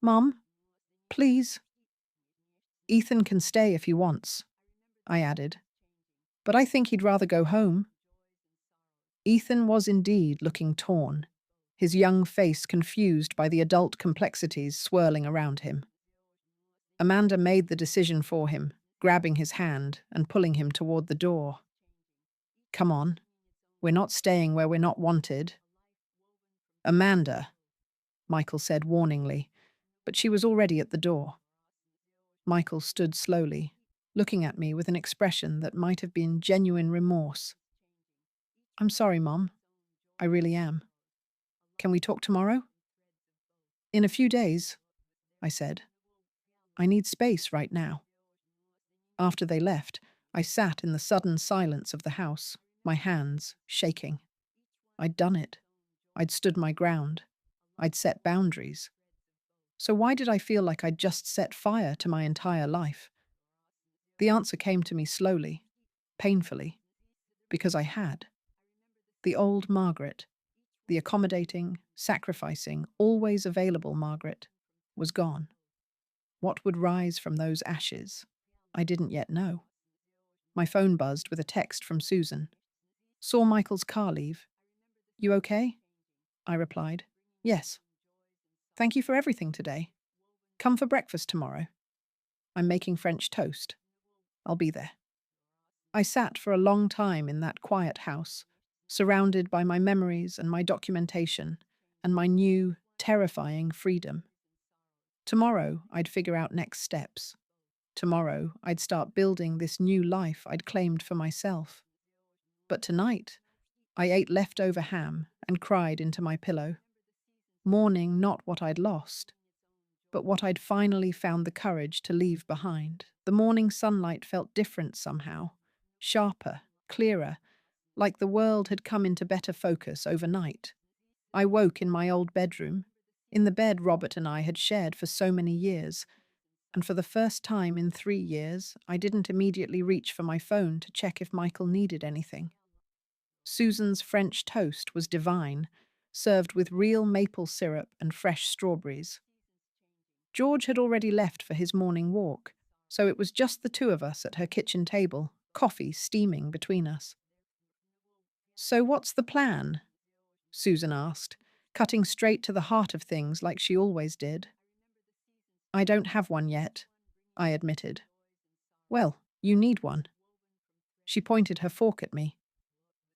Mom, please. Ethan can stay if he wants, I added. But I think he'd rather go home. Ethan was indeed looking torn, his young face confused by the adult complexities swirling around him. Amanda made the decision for him, grabbing his hand and pulling him toward the door. Come on, we're not staying where we're not wanted. Amanda, Michael said warningly, but she was already at the door. Michael stood slowly, looking at me with an expression that might have been genuine remorse. I'm sorry, Mom. I really am. Can we talk tomorrow? In a few days, I said. I need space right now. After they left, I sat in the sudden silence of the house, my hands shaking. I'd done it. I'd stood my ground. I'd set boundaries. So why did I feel like I'd just set fire to my entire life? The answer came to me slowly, painfully, because I had. The old Margaret, the accommodating, sacrificing, always available Margaret, was gone. What would rise from those ashes? I didn't yet know. My phone buzzed with a text from Susan. Saw Michael's car leave. You okay? I replied. Yes. Thank you for everything today. Come for breakfast tomorrow. I'm making French toast. I'll be there. I sat for a long time in that quiet house, surrounded by my memories and my documentation, and my new, terrifying freedom. Tomorrow, I'd figure out next steps. Tomorrow, I'd start building this new life I'd claimed for myself. But tonight, I ate leftover ham and cried into my pillow, mourning not what I'd lost, but what I'd finally found the courage to leave behind. The morning sunlight felt different somehow, sharper, clearer, like the world had come into better focus overnight. I woke in my old bedroom, in the bed Robert and I had shared for so many years, and for the first time in 3 years, I didn't immediately reach for my phone to check if Michael needed anything. Susan's French toast was divine, served with real maple syrup and fresh strawberries. George had already left for his morning walk, so it was just the two of us at her kitchen table, coffee steaming between us. So what's the plan? Susan asked, cutting straight to the heart of things like she always did. I don't have one yet, I admitted. Well, you need one. She pointed her fork at me.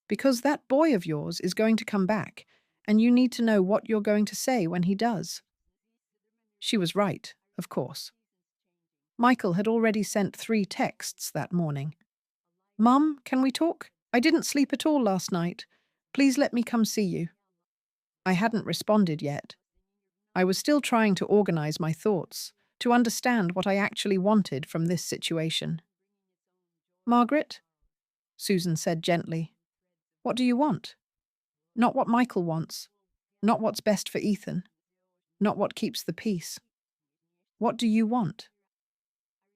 Because that boy of yours is going to come back, and you need to know what you're going to say when he does. She was right, of course. Michael had already sent 3 texts that morning. Mum, can we talk? I didn't sleep at all last night. Please let me come see you. I hadn't responded yet. I was still trying to organize my thoughts, to understand what I actually wanted from this situation. Margaret, Susan said gently, what do you want? Not what Michael wants. Not what's best for Ethan. Not what keeps the peace. What do you want?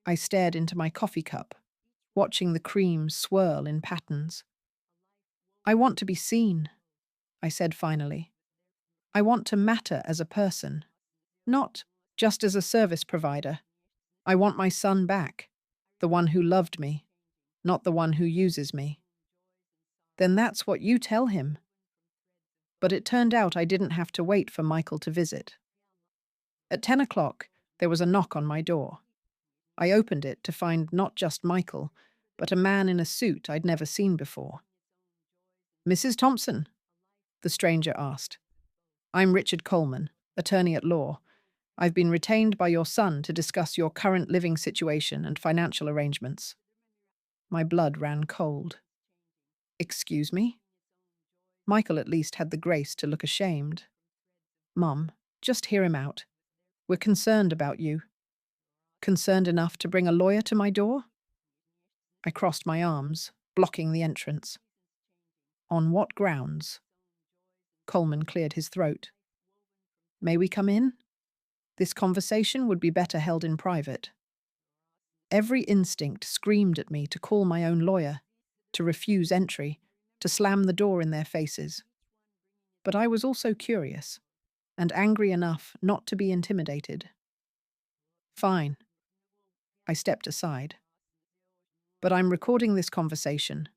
I stared into my coffee cup, watching the cream swirl in patterns. I want to be seen, I said finally. I want to matter as a person, not just as a service provider. I want my son back, the one who loved me, not the one who uses me. Then that's what you tell him. But it turned out I didn't have to wait for Michael to visit. At 10 o'clock, there was a knock on my door. I opened it to find not just Michael, but a man in a suit I'd never seen before. "Mrs. Thompson?" the stranger asked. "I'm Richard Coleman, attorney at law. I've been retained by your son to discuss your current living situation and financial arrangements." My blood ran cold. "Excuse me?" Michael at least had the grace to look ashamed. "Mum, just hear him out. We're concerned about you." "Concerned enough to bring a lawyer to my door?" I crossed my arms, blocking the entrance. "On what grounds?" Coleman cleared his throat. "May we come in? This conversation would be better held in private." Every instinct screamed at me to call my own lawyer, to refuse entry, to slam the door in their faces. But I was also curious, and angry enough not to be intimidated. "Fine." I stepped aside. "But I'm recording this conversation."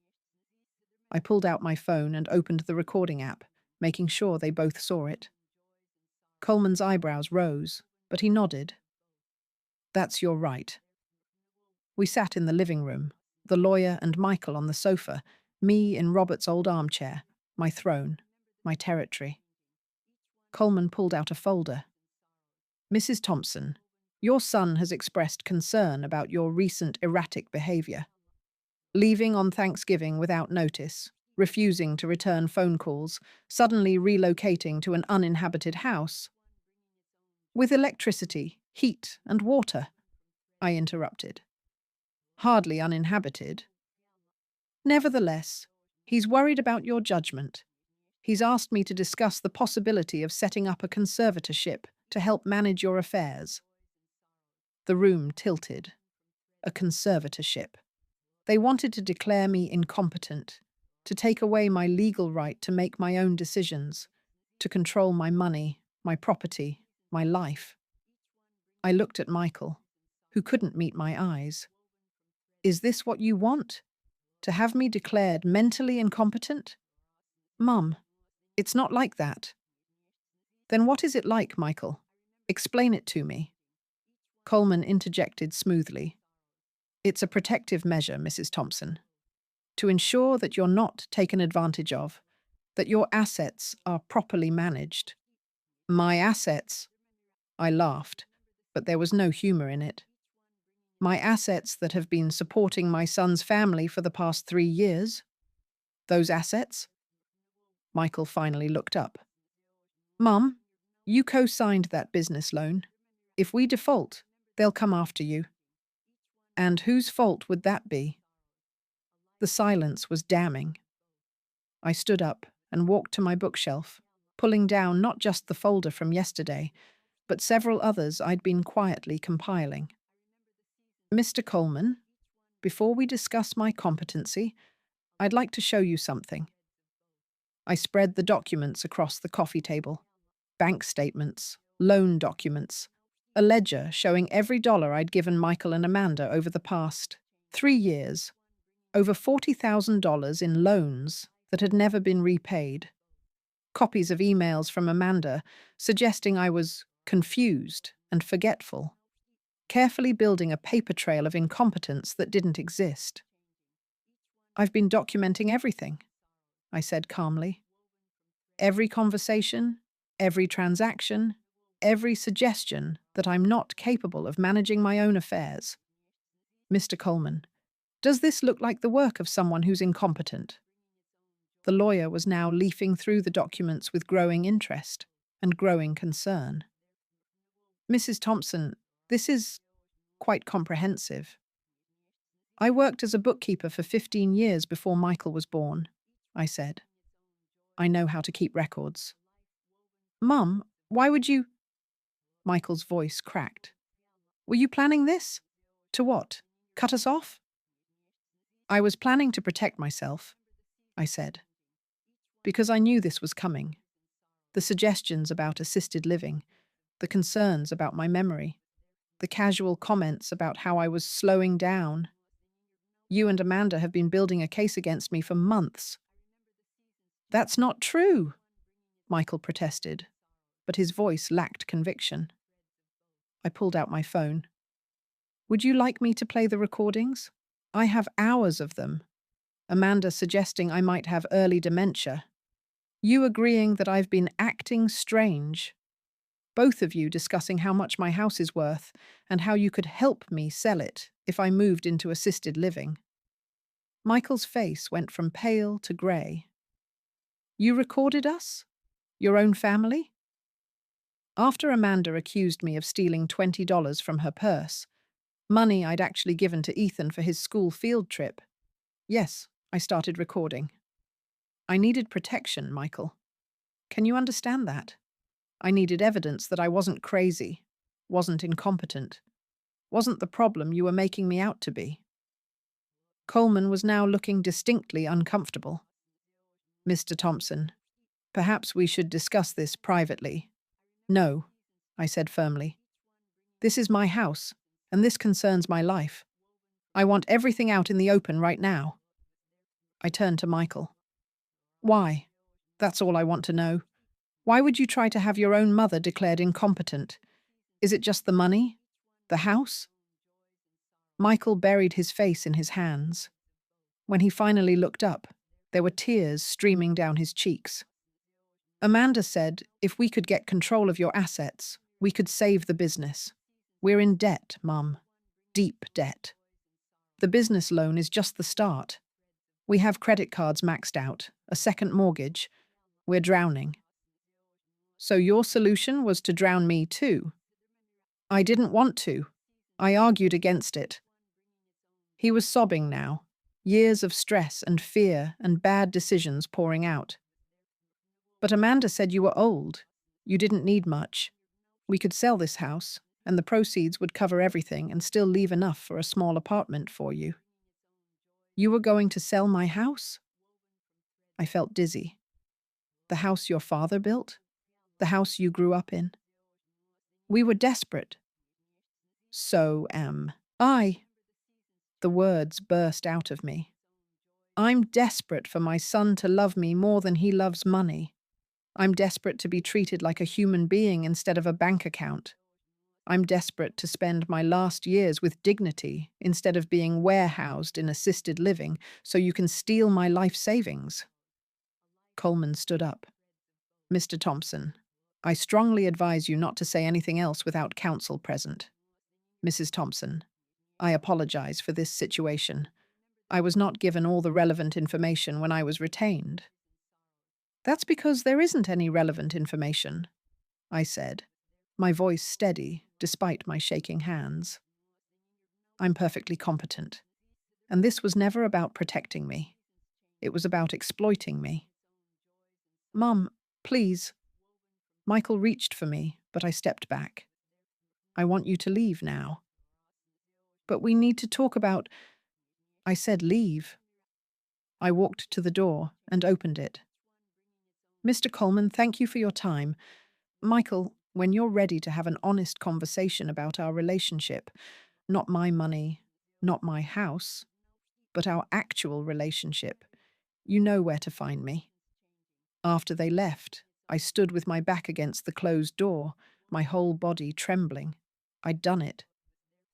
I pulled out my phone and opened the recording app, making sure they both saw it. Coleman's eyebrows rose, but he nodded. "That's your right." We sat in the living room, the lawyer and Michael on the sofa, me in Robert's old armchair, my throne, my territory. Coleman pulled out a folder. "Mrs. Thompson, your son has expressed concern about your recent erratic behavior. Leaving on Thanksgiving without notice, refusing to return phone calls, suddenly relocating to an uninhabited house." "With electricity, heat, and water," I interrupted. "Hardly uninhabited." "Nevertheless, he's worried about your judgment. He's asked me to discuss the possibility of setting up a conservatorship to help manage your affairs." The room tilted. A conservatorship. They wanted to declare me incompetent, to take away my legal right to make my own decisions, to control my money, my property, my life. I looked at Michael, who couldn't meet my eyes. "Is this what you want? To have me declared mentally incompetent?" "Mum, it's not like that." "Then what is it like, Michael? Explain it to me." Coleman interjected smoothly. "It's a protective measure, Mrs. Thompson, to ensure that you're not taken advantage of, that your assets are properly managed." "My assets?" I laughed, but there was no humor in it. "My assets that have been supporting my son's family for the past 3 years. Those assets?" Michael finally looked up. "Mum, you co-signed that business loan. If we default, they'll come after you." "And whose fault would that be?" The silence was damning. I stood up and walked to my bookshelf, pulling down not just the folder from yesterday, but several others I'd been quietly compiling. "Mr. Coleman, before we discuss my competency, I'd like to show you something." I spread the documents across the coffee table. Bank statements, loan documents, a ledger showing every dollar I'd given Michael and Amanda over the past 3 years, over $40,000 in loans that had never been repaid. Copies of emails from Amanda suggesting I was confused and forgetful, carefully building a paper trail of incompetence that didn't exist. "I've been documenting everything," I said calmly. "Every conversation, every transaction, every suggestion that I'm not capable of managing my own affairs. Mr. Coleman, does this look like the work of someone who's incompetent?" The lawyer was now leafing through the documents with growing interest and growing concern. "Mrs. Thompson, this is quite comprehensive. I worked as a bookkeeper for 15 years before Michael was born," I said. I know how to keep records. Mum, why would you? Michael's voice cracked. Were you planning this? To what? Cut us off? I was planning to protect myself, I said, because I knew this was coming. The suggestions about assisted living, the concerns about my memory, the casual comments about how I was slowing down. You and Amanda have been building a case against me for months. That's not true, Michael protested, but his voice lacked conviction. I pulled out my phone. Would you like me to play the recordings? I have hours of them. Amanda suggesting I might have early dementia. You agreeing that I've been acting strange. Both of you discussing how much my house is worth and how you could help me sell it if I moved into assisted living. Michael's face went from pale to grey. You recorded us? Your own family? After Amanda accused me of stealing $20 from her purse, money I'd actually given to Ethan for his school field trip, yes, I started recording. I needed protection, Michael. Can you understand that? I needed evidence that I wasn't crazy, wasn't incompetent, wasn't the problem you were making me out to be. Coleman was now looking distinctly uncomfortable. Mr. Thompson, perhaps we should discuss this privately. No, I said firmly. This is my house, and this concerns my life. I want everything out in the open right now. I turned to Michael. Why? That's all I want to know. Why would you try to have your own mother declared incompetent? Is it just the money? The house? Michael buried his face in his hands. When he finally looked up, there were tears streaming down his cheeks. Amanda said, if we could get control of your assets, we could save the business. We're in debt, Mum. Deep debt. The business loan is just the start. We have credit cards maxed out, a second mortgage. We're drowning. So your solution was to drown me too? I didn't want to. I argued against it. He was sobbing now, years of stress and fear and bad decisions pouring out. But Amanda said you were old. You didn't need much. We could sell this house, and the proceeds would cover everything and still leave enough for a small apartment for you. You were going to sell my house? I felt dizzy. The house your father built? The house you grew up in? We were desperate. So am I. The words burst out of me. I'm desperate for my son to love me more than he loves money. I'm desperate to be treated like a human being instead of a bank account. I'm desperate to spend my last years with dignity instead of being warehoused in assisted living so you can steal my life savings. Coleman stood up. Mr. Thompson, I strongly advise you not to say anything else without counsel present. Mrs. Thompson, I apologize for this situation. I was not given all the relevant information when I was retained. That's because there isn't any relevant information, I said, my voice steady despite my shaking hands. I'm perfectly competent, and this was never about protecting me. It was about exploiting me. Mum, please. Michael reached for me, but I stepped back. I want you to leave now. But we need to talk about... I said leave. I walked to the door and opened it. Mr. Coleman, thank you for your time. Michael, when you're ready to have an honest conversation about our relationship, not my money, not my house, but our actual relationship, you know where to find me. After they left, I stood with my back against the closed door, my whole body trembling. I'd done it.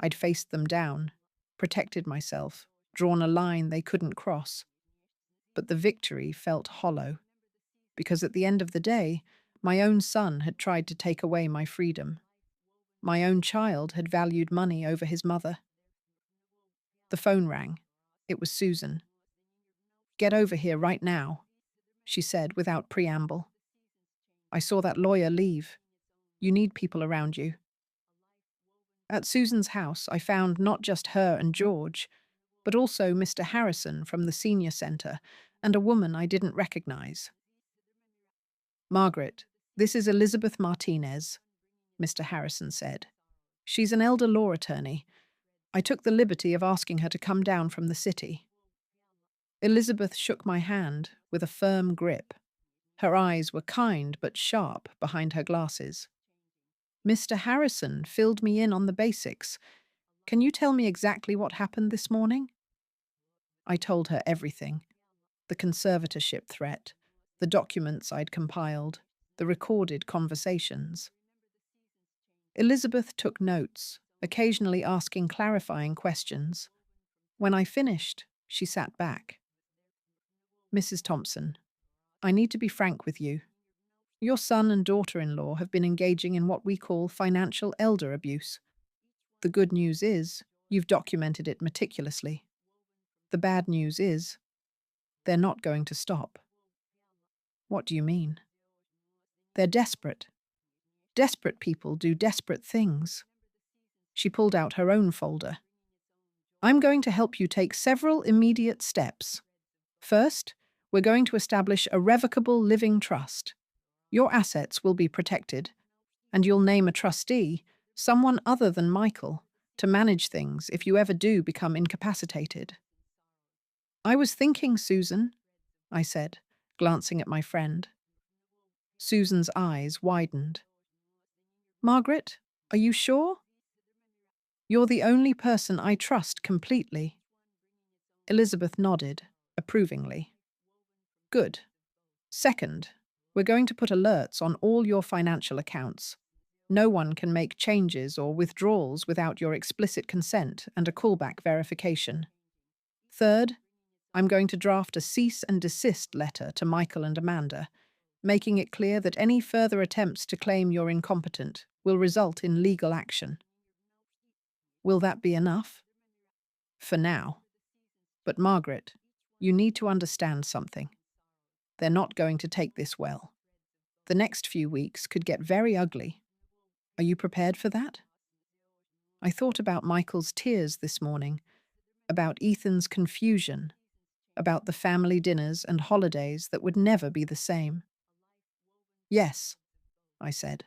I'd faced them down, protected myself, drawn a line they couldn't cross. But the victory felt hollow, because at the end of the day, my own son had tried to take away my freedom. My own child had valued money over his mother. The phone rang. It was Susan. Get over here right now, she said without preamble. I saw that lawyer leave. You need people around you. At Susan's house, I found not just her and George, but also Mr. Harrison from the senior centre and a woman I didn't recognize. Margaret, this is Elizabeth Martinez, Mr. Harrison said. She's an elder law attorney. I took the liberty of asking her to come down from the city. Elizabeth shook my hand with a firm grip. Her eyes were kind but sharp behind her glasses. Mr. Harrison filled me in on the basics. Can you tell me exactly what happened this morning? I told her everything. The conservatorship threat, the documents I'd compiled, the recorded conversations. Elizabeth took notes, occasionally asking clarifying questions. When I finished, she sat back. Mrs. Thompson, I need to be frank with you. Your son and daughter-in-law have been engaging in what we call financial elder abuse. The good news is, you've documented it meticulously. The bad news is, they're not going to stop. What do you mean? They're desperate. Desperate people do desperate things. She pulled out her own folder. I'm going to help you take several immediate steps. First, we're going to establish a revocable living trust. Your assets will be protected, and you'll name a trustee, someone other than Michael, to manage things if you ever do become incapacitated. I was thinking, Susan, I said, glancing at my friend. Susan's eyes widened. Margaret, are you sure? You're the only person I trust completely. Elizabeth nodded, approvingly. Good. Second, we're going to put alerts on all your financial accounts. No one can make changes or withdrawals without your explicit consent and a callback verification. Third, I'm going to draft a cease and desist letter to Michael and Amanda, making it clear that any further attempts to claim you're incompetent will result in legal action. Will that be enough? For now. But Margaret, you need to understand something. They're not going to take this well. The next few weeks could get very ugly. Are you prepared for that? I thought about Michael's tears this morning, about Ethan's confusion, about the family dinners and holidays that would never be the same. Yes, I said.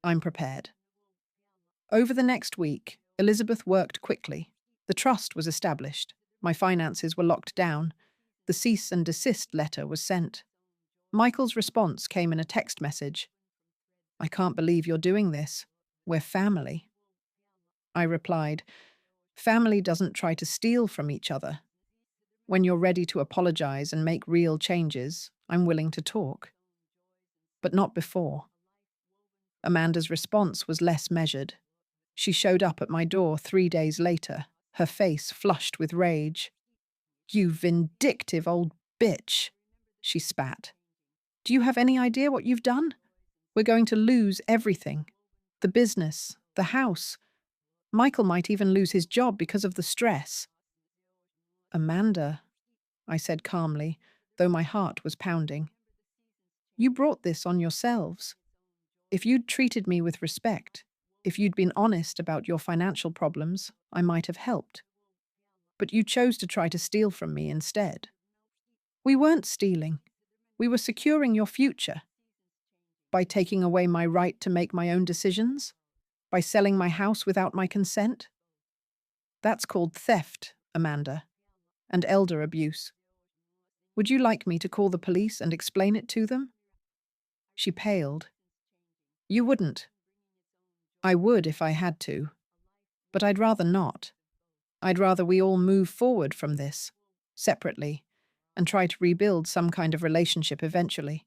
I'm prepared. Over the next week, Elizabeth worked quickly. The trust was established. My finances were locked down. The cease and desist letter was sent. Michael's response came in a text message. I can't believe you're doing this. We're family. I replied, family doesn't try to steal from each other. When you're ready to apologize and make real changes, I'm willing to talk. But not before. Amanda's response was less measured. She showed up at my door 3 days later, her face flushed with rage. You vindictive old bitch, she spat. Do you have any idea what you've done? We're going to lose everything. The business, the house. Michael might even lose his job because of the stress. Amanda, I said calmly, though my heart was pounding. You brought this on yourselves. If you'd treated me with respect, if you'd been honest about your financial problems, I might have helped. But you chose to try to steal from me instead. We weren't stealing. We were securing your future. By taking away my right to make my own decisions? By selling my house without my consent? That's called theft, Amanda, and elder abuse. Would you like me to call the police and explain it to them? She paled. You wouldn't. I would if I had to. But I'd rather not. I'd rather we all move forward from this, separately, and try to rebuild some kind of relationship eventually.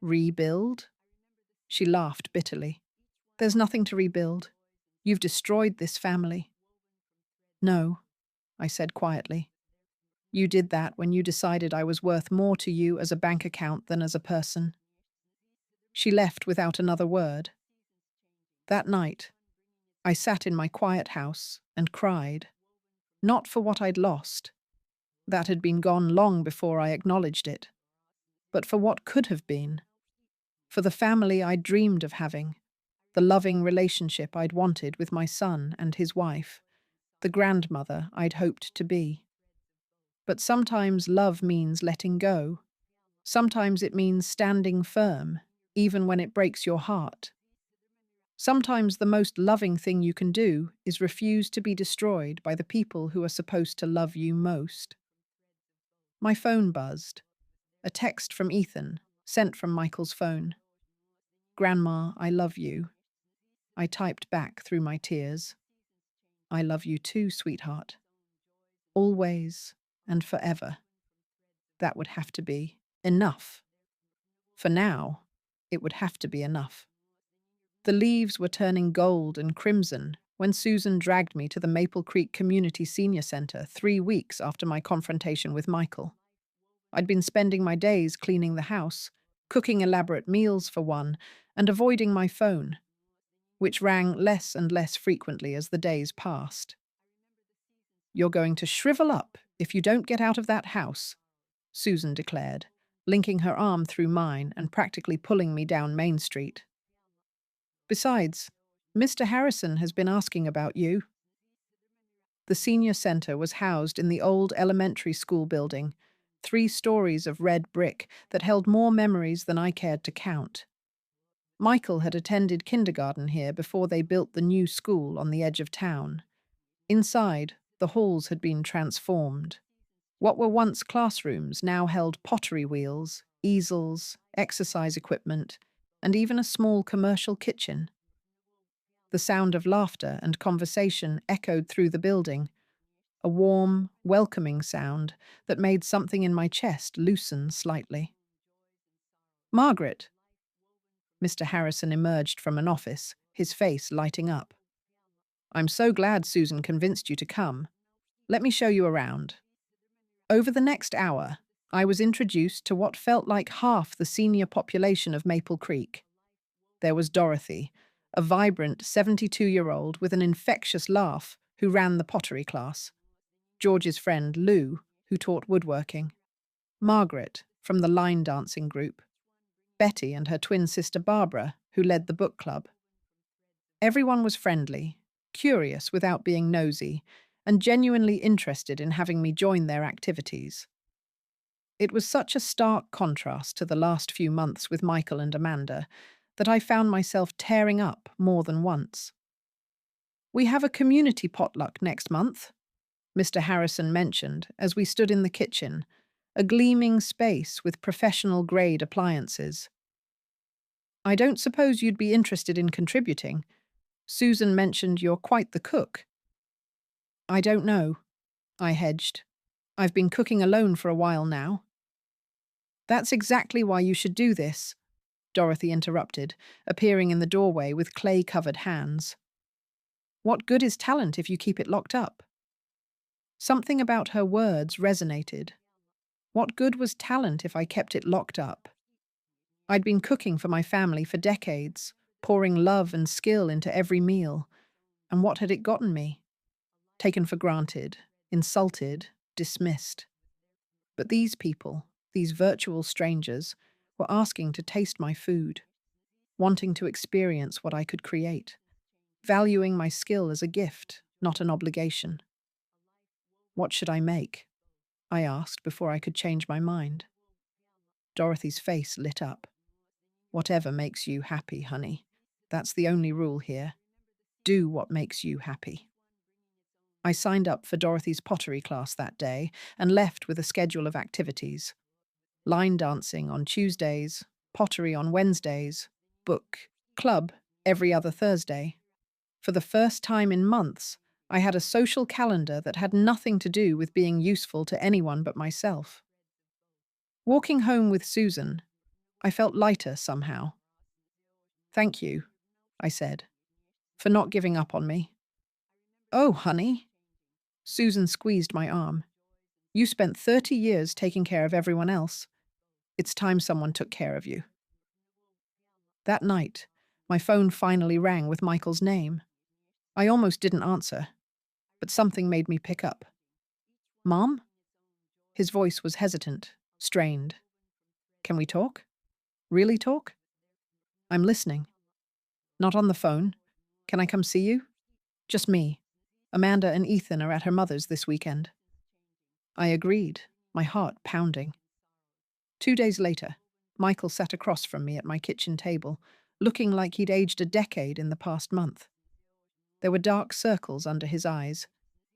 Rebuild? She laughed bitterly. There's nothing to rebuild. You've destroyed this family. No, I said quietly. You did that when you decided I was worth more to you as a bank account than as a person. She left without another word. That night, I sat in my quiet house and cried, not for what I'd lost. That had been gone long before I acknowledged it, but for what could have been, for the family I'd dreamed of having, the loving relationship I'd wanted with my son and his wife, the grandmother I'd hoped to be. But sometimes love means letting go. Sometimes it means standing firm, even when it breaks your heart. Sometimes the most loving thing you can do is refuse to be destroyed by the people who are supposed to love you most. My phone buzzed. A text from Ethan, sent from Michael's phone. "Grandma, I love you." I typed back through my tears. "I love you too, sweetheart. Always and forever." That would have to be enough. For now, it would have to be enough. The leaves were turning gold and crimson when Susan dragged me to the Maple Creek Community Senior Center 3 weeks after my confrontation with Michael. I'd been spending my days cleaning the house, cooking elaborate meals for one, and avoiding my phone, which rang less and less frequently as the days passed. "You're going to shrivel up if you don't get out of that house," Susan declared, linking her arm through mine and practically pulling me down Main Street. "Besides, Mr. Harrison has been asking about you." The senior center was housed in the old elementary school building, 3 stories of red brick that held more memories than I cared to count. Michael had attended kindergarten here before they built the new school on the edge of town. Inside, the halls had been transformed. What were once classrooms now held pottery wheels, easels, exercise equipment, and even a small commercial kitchen. The sound of laughter and conversation echoed through the building, a warm, welcoming sound that made something in my chest loosen slightly. "Margaret." Mr. Harrison emerged from an office, his face lighting up. "I'm so glad Susan convinced you to come. Let me show you around." Over the next hour, I was introduced to what felt like half the senior population of Maple Creek. There was Dorothy, a vibrant 72-year-old with an infectious laugh who ran the pottery class. George's friend Lou, who taught woodworking. Margaret, from the line dancing group. Betty and her twin sister Barbara, who led the book club. Everyone was friendly, curious without being nosy, and genuinely interested in having me join their activities. It was such a stark contrast to the last few months with Michael and Amanda that I found myself tearing up more than once. "We have a community potluck next month," Mr. Harrison mentioned as we stood in the kitchen, a gleaming space with professional-grade appliances. "I don't suppose you'd be interested in contributing. Susan mentioned you're quite the cook." "I don't know," I hedged. "I've been cooking alone for a while now." "That's exactly why you should do this," Dorothy interrupted, appearing in the doorway with clay-covered hands. "What good is talent if you keep it locked up?" Something about her words resonated. What good was talent if I kept it locked up? I'd been cooking for my family for decades, pouring love and skill into every meal. And what had it gotten me? Taken for granted, insulted, dismissed. But these people, these virtual strangers, were asking to taste my food, wanting to experience what I could create, valuing my skill as a gift, not an obligation. "What should I make?" I asked before I could change my mind. Dorothy's face lit up. "Whatever makes you happy, honey. That's the only rule here. Do what makes you happy." I signed up for Dorothy's pottery class that day and left with a schedule of activities. Line dancing on Tuesdays, pottery on Wednesdays, book club every other Thursday. For the first time in months, I had a social calendar that had nothing to do with being useful to anyone but myself. Walking home with Susan, I felt lighter somehow. "Thank you," I said, "for not giving up on me." "Oh, honey." Susan squeezed my arm. "You spent 30 years taking care of everyone else. It's time someone took care of you." That night, my phone finally rang with Michael's name. I almost didn't answer, but something made me pick up. "Mom?" His voice was hesitant, strained. "Can we talk? Really talk?" "I'm listening." "Not on the phone. Can I come see you?" "Just me. Amanda and Ethan are at her mother's this weekend." I agreed, my heart pounding. 2 days later, Michael sat across from me at my kitchen table, looking like he'd aged a decade in the past month. There were dark circles under his eyes,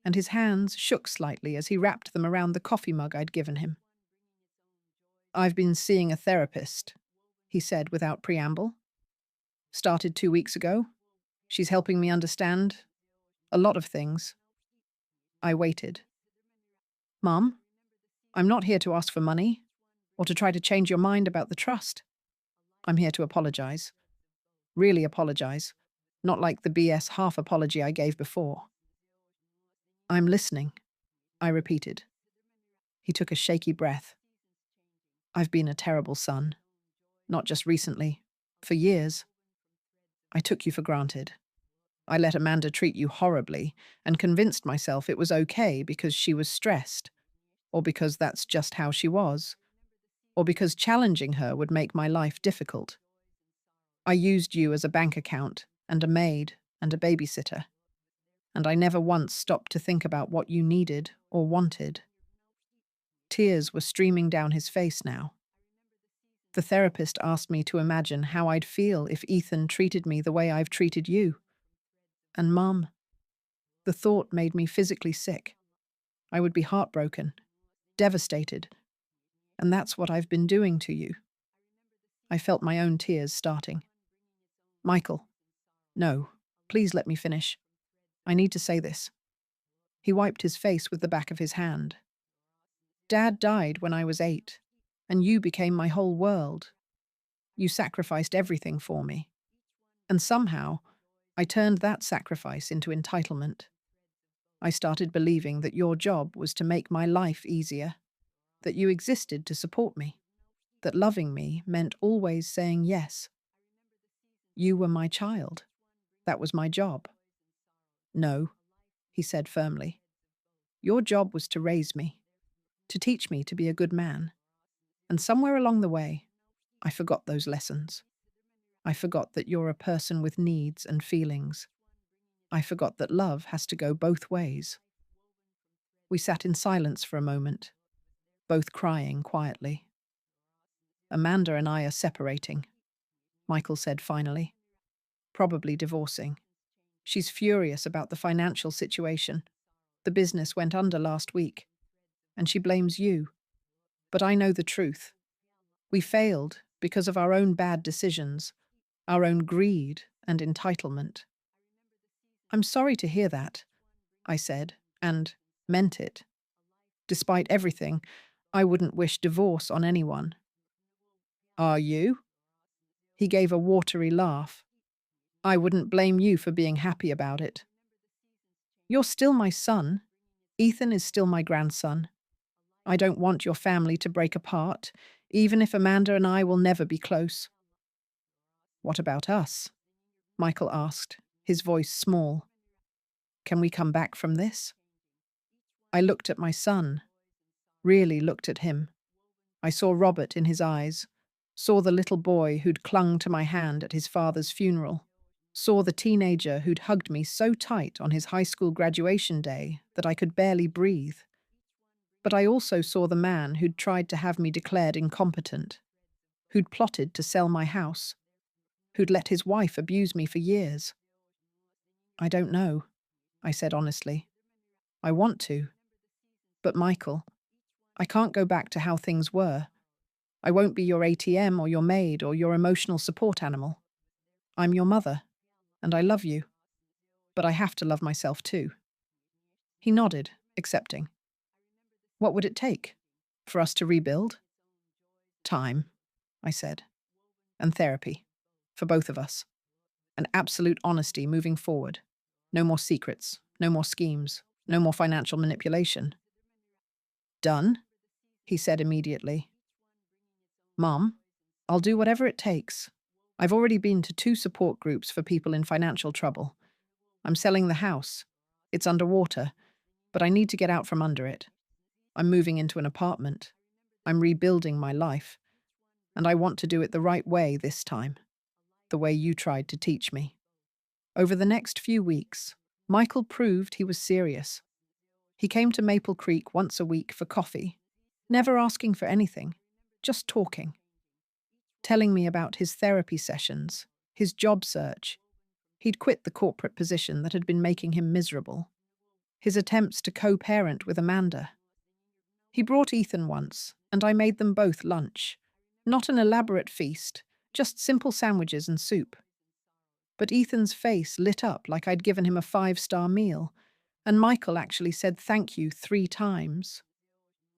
and his hands shook slightly as he wrapped them around the coffee mug I'd given him. "I've been seeing a therapist," he said without preamble. "Started 2 weeks ago. She's helping me understand a lot of things." I waited. "Mum, I'm not here to ask for money or to try to change your mind about the trust. I'm here to apologize. Really apologize. Not like the BS half apology I gave before." "I'm listening," I repeated. He took a shaky breath. "I've been a terrible son. Not just recently. For years. I took you for granted. I let Amanda treat you horribly and convinced myself it was okay because she was stressed, or because that's just how she was, or because challenging her would make my life difficult. I used you as a bank account and a maid and a babysitter, and I never once stopped to think about what you needed or wanted." Tears were streaming down his face now. "The therapist asked me to imagine how I'd feel if Ethan treated me the way I've treated you. And Mum, the thought made me physically sick. I would be heartbroken, devastated, and that's what I've been doing to you." I felt my own tears starting. "Michael, no, please let me finish. I need to say this." He wiped his face with the back of his hand. "Dad died when I was 8, and you became my whole world. You sacrificed everything for me. And somehow, I turned that sacrifice into entitlement. I started believing that your job was to make my life easier, that you existed to support me, that loving me meant always saying yes. You were my child. That was my job." "No," he said firmly. "Your job was to raise me, to teach me to be a good man. And somewhere along the way, I forgot those lessons. I forgot that you're a person with needs and feelings. I forgot that love has to go both ways." We sat in silence for a moment, both crying quietly. "Amanda and I are separating," Michael said finally. "Probably divorcing. She's furious about the financial situation. The business went under last week, and she blames you. But I know the truth. We failed because of our own bad decisions, our own greed and entitlement." "I'm sorry to hear that," I said, and meant it. Despite everything, I wouldn't wish divorce on anyone. "Are you?" He gave a watery laugh. "I wouldn't blame you for being happy about it. You're still my son. Ethan is still my grandson. I don't want your family to break apart, even if Amanda and I will never be close." "What about us?" Michael asked, his voice small. "Can we come back from this?" I looked at my son, really looked at him. I saw Robert in his eyes, saw the little boy who'd clung to my hand at his father's funeral, saw the teenager who'd hugged me so tight on his high school graduation day that I could barely breathe. But I also saw the man who'd tried to have me declared incompetent, who'd plotted to sell my house, who'd let his wife abuse me for years. "I don't know," I said honestly. "I want to. But Michael, I can't go back to how things were. I won't be your ATM or your maid or your emotional support animal. I'm your mother, and I love you. But I have to love myself too." He nodded, accepting. "What would it take? For us to rebuild?" "Time," I said. "And therapy. For both of us. And absolute honesty moving forward. No more secrets, no more schemes, no more financial manipulation." "Done?" he said immediately. "Mom, I'll do whatever it takes. I've already been to 2 support groups for people in financial trouble. I'm selling the house. It's underwater, but I need to get out from under it. I'm moving into an apartment. I'm rebuilding my life. And I want to do it the right way this time. The way you tried to teach me." Over the next few weeks, Michael proved he was serious. He came to Maple Creek once a week for coffee, never asking for anything, just talking, telling me about his therapy sessions, his job search. He'd quit the corporate position that had been making him miserable, his attempts to co-parent with Amanda. He brought Ethan once, and I made them both lunch. Not an elaborate feast, just simple sandwiches and soup. But Ethan's face lit up like I'd given him a 5-star meal, and Michael actually said thank you 3 times.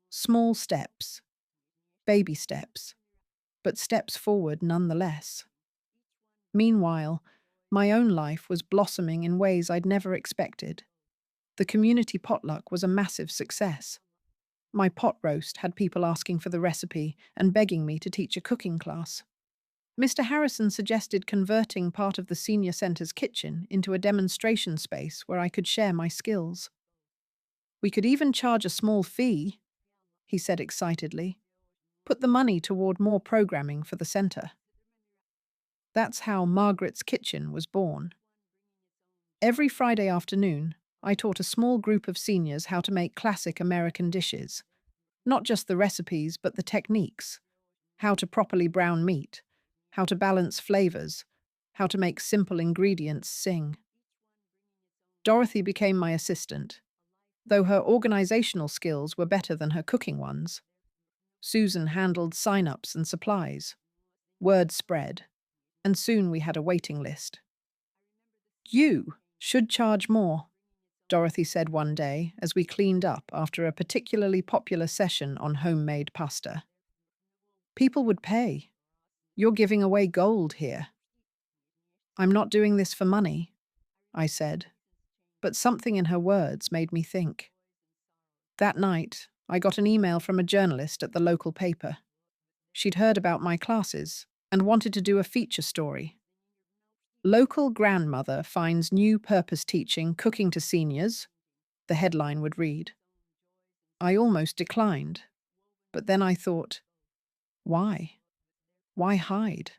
Small steps, baby steps, but steps forward nonetheless. Meanwhile, my own life was blossoming in ways I'd never expected. The community potluck was a massive success. My pot roast had people asking for the recipe and begging me to teach a cooking class. Mr. Harrison suggested converting part of the senior center's kitchen into a demonstration space where I could share my skills. We could even charge a small fee, he said excitedly. Put the money toward more programming for the center. That's how Margaret's Kitchen was born. Every Friday afternoon, I taught a small group of seniors how to make classic American dishes. Not just the recipes, but the techniques. How to properly brown meat, how to balance flavors, how to make simple ingredients sing. Dorothy became my assistant, though her organizational skills were better than her cooking ones. Susan handled sign-ups and supplies. Word spread, and soon we had a waiting list. You should charge more, Dorothy said one day as we cleaned up after a particularly popular session on homemade pasta. People would pay. You're giving away gold here. I'm not doing this for money, I said, but something in her words made me think. That night, I got an email from a journalist at the local paper. She'd heard about my classes and wanted to do a feature story. Local grandmother finds new purpose teaching cooking to seniors, the headline would read. I almost declined, but then I thought, why? Why hide?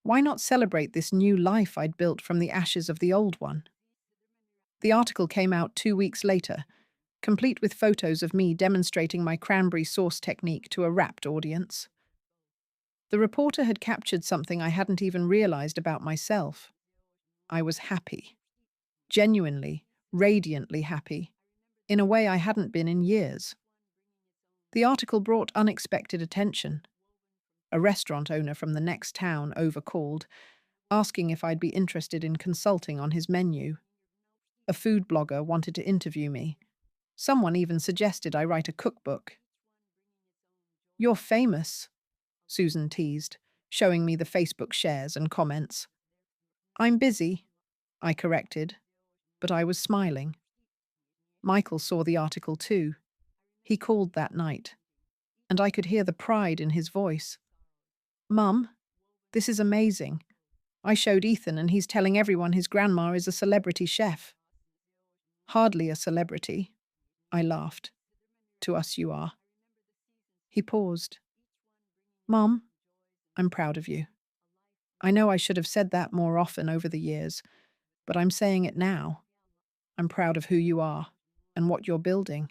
Why not celebrate this new life I'd built from the ashes of the old one? The article came out 2 weeks later, complete with photos of me demonstrating my cranberry sauce technique to a rapt audience. The reporter had captured something I hadn't even realized about myself. I was happy. Genuinely, radiantly happy, in a way I hadn't been in years. The article brought unexpected attention. A restaurant owner from the next town overcalled, asking if I'd be interested in consulting on his menu. A food blogger wanted to interview me. Someone even suggested I write a cookbook. You're famous, Susan teased, showing me the Facebook shares and comments. I'm busy, I corrected, but I was smiling. Michael saw the article too. He called that night, and I could hear the pride in his voice. Mum, this is amazing. I showed Ethan and he's telling everyone his grandma is a celebrity chef. Hardly a celebrity, I laughed. To us you are. He paused. Mum, I'm proud of you. I know I should have said that more often over the years, but I'm saying it now. I'm proud of who you are and what you're building.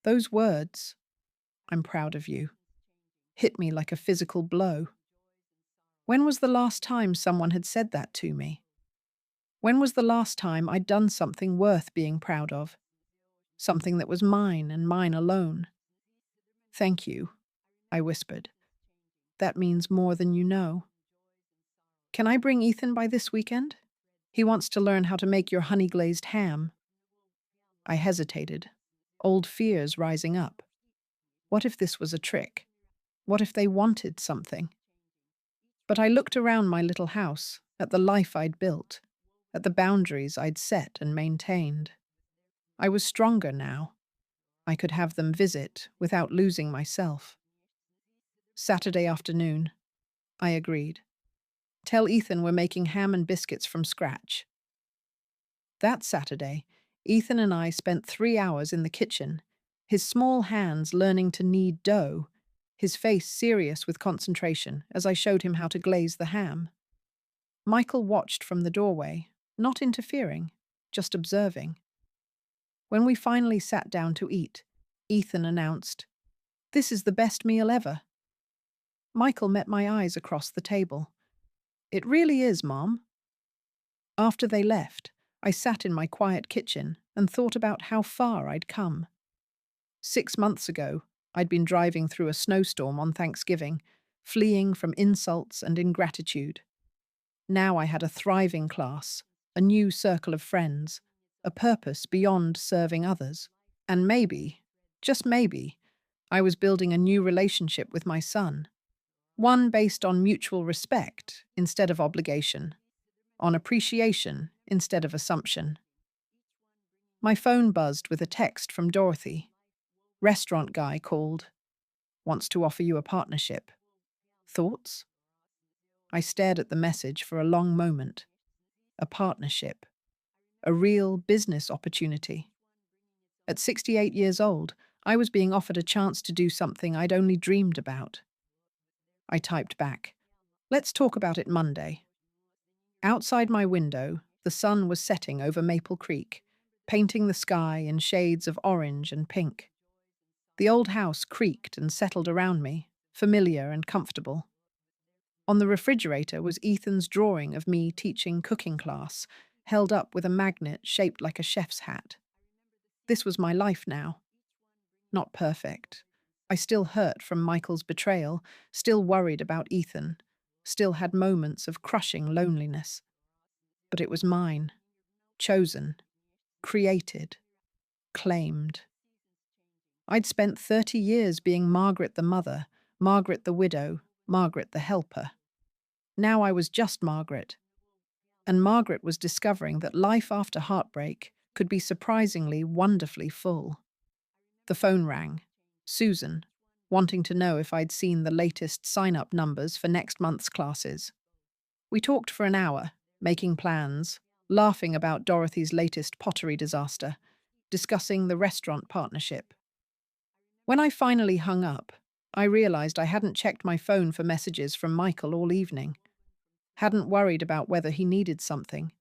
Those words, I'm proud of you, hit me like a physical blow. When was the last time someone had said that to me? When was the last time I'd done something worth being proud of? Something that was mine and mine alone? Thank you, I whispered. That means more than you know. Can I bring Ethan by this weekend? He wants to learn how to make your honey-glazed ham. I hesitated, old fears rising up. What if this was a trick? What if they wanted something? But I looked around my little house, at the life I'd built, at the boundaries I'd set and maintained. I was stronger now. I could have them visit without losing myself. Saturday afternoon, I agreed. Tell Ethan we're making ham and biscuits from scratch. That Saturday, Ethan and I spent 3 hours in the kitchen, his small hands learning to knead dough, his face serious with concentration as I showed him how to glaze the ham. Michael watched from the doorway, not interfering, just observing. When we finally sat down to eat, Ethan announced, This is the best meal ever. Michael met my eyes across the table. It really is, Mom. After they left, I sat in my quiet kitchen and thought about how far I'd come. 6 months ago, I'd been driving through a snowstorm on Thanksgiving, fleeing from insults and ingratitude. Now I had a thriving class, a new circle of friends, a purpose beyond serving others. And maybe, just maybe, I was building a new relationship with my son, one based on mutual respect instead of obligation, on appreciation instead of assumption. My phone buzzed with a text from Dorothy. Restaurant guy called. Wants to offer you a partnership. Thoughts? I stared at the message for a long moment. A partnership. A real business opportunity. At 68 years old, I was being offered a chance to do something I'd only dreamed about. I typed back, "Let's talk about it Monday." Outside my window, the sun was setting over Maple Creek, painting the sky in shades of orange and pink. The old house creaked and settled around me, familiar and comfortable. On the refrigerator was Ethan's drawing of me teaching cooking class, held up with a magnet shaped like a chef's hat. This was my life now. Not perfect. I still hurt from Michael's betrayal, still worried about Ethan, still had moments of crushing loneliness. But it was mine, chosen, created, claimed. I'd spent 30 years being Margaret the mother, Margaret the widow, Margaret the helper. Now I was just Margaret. And Margaret was discovering that life after heartbreak could be surprisingly, wonderfully full. The phone rang. Susan, wanting to know if I'd seen the latest sign-up numbers for next month's classes. We talked for an hour, making plans, laughing about Dorothy's latest pottery disaster, discussing the restaurant partnership. When I finally hung up, I realized I hadn't checked my phone for messages from Michael all evening. Hadn't worried about whether he needed something.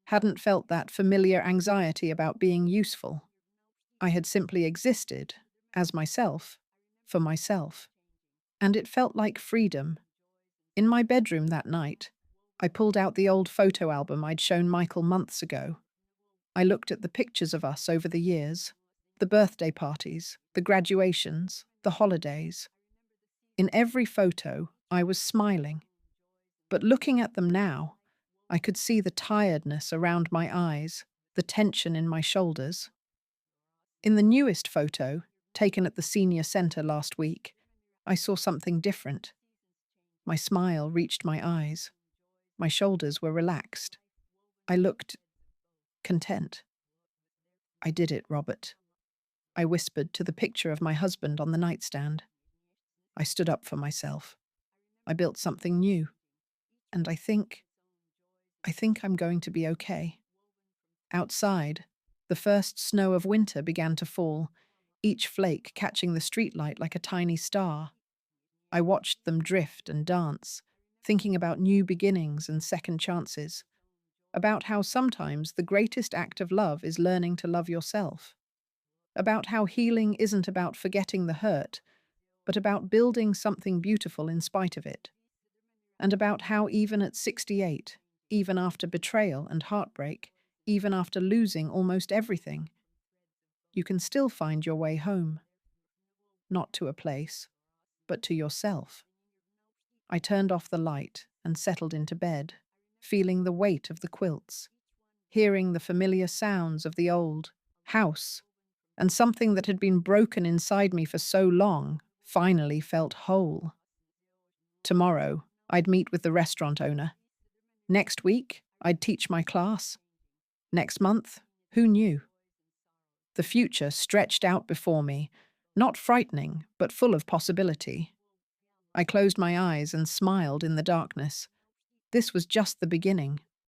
Hadn't felt that familiar anxiety about being useful. I had simply existed, as myself, for myself. And it felt like freedom. In my bedroom that night, I pulled out the old photo album I'd shown Michael months ago. I looked at the pictures of us over the years, the birthday parties, the graduations, the holidays. In every photo, I was smiling. But looking at them now, I could see the tiredness around my eyes, the tension in my shoulders. In the newest photo, taken at the senior center last week, I saw something different. My smile reached my eyes. My shoulders were relaxed. I looked content. I did it, Robert. I whispered to the picture of my husband on the nightstand. I stood up for myself. I built something new. And I think I'm going to be okay. Outside, the first snow of winter began to fall, each flake catching the streetlight like a tiny star. I watched them drift and dance, thinking about new beginnings and second chances, about how sometimes the greatest act of love is learning to love yourself, about how healing isn't about forgetting the hurt, but about building something beautiful in spite of it, and about how even at 68, even after betrayal and heartbreak, even after losing almost everything, you can still find your way home. Not to a place, but to yourself. I turned off the light and settled into bed, feeling the weight of the quilts, hearing the familiar sounds of the old house, and something that had been broken inside me for so long finally felt whole. Tomorrow, I'd meet with the restaurant owner. Next week, I'd teach my class. Next month, who knew? The future stretched out before me, not frightening, but full of possibility. I closed my eyes and smiled in the darkness. This was just the beginning.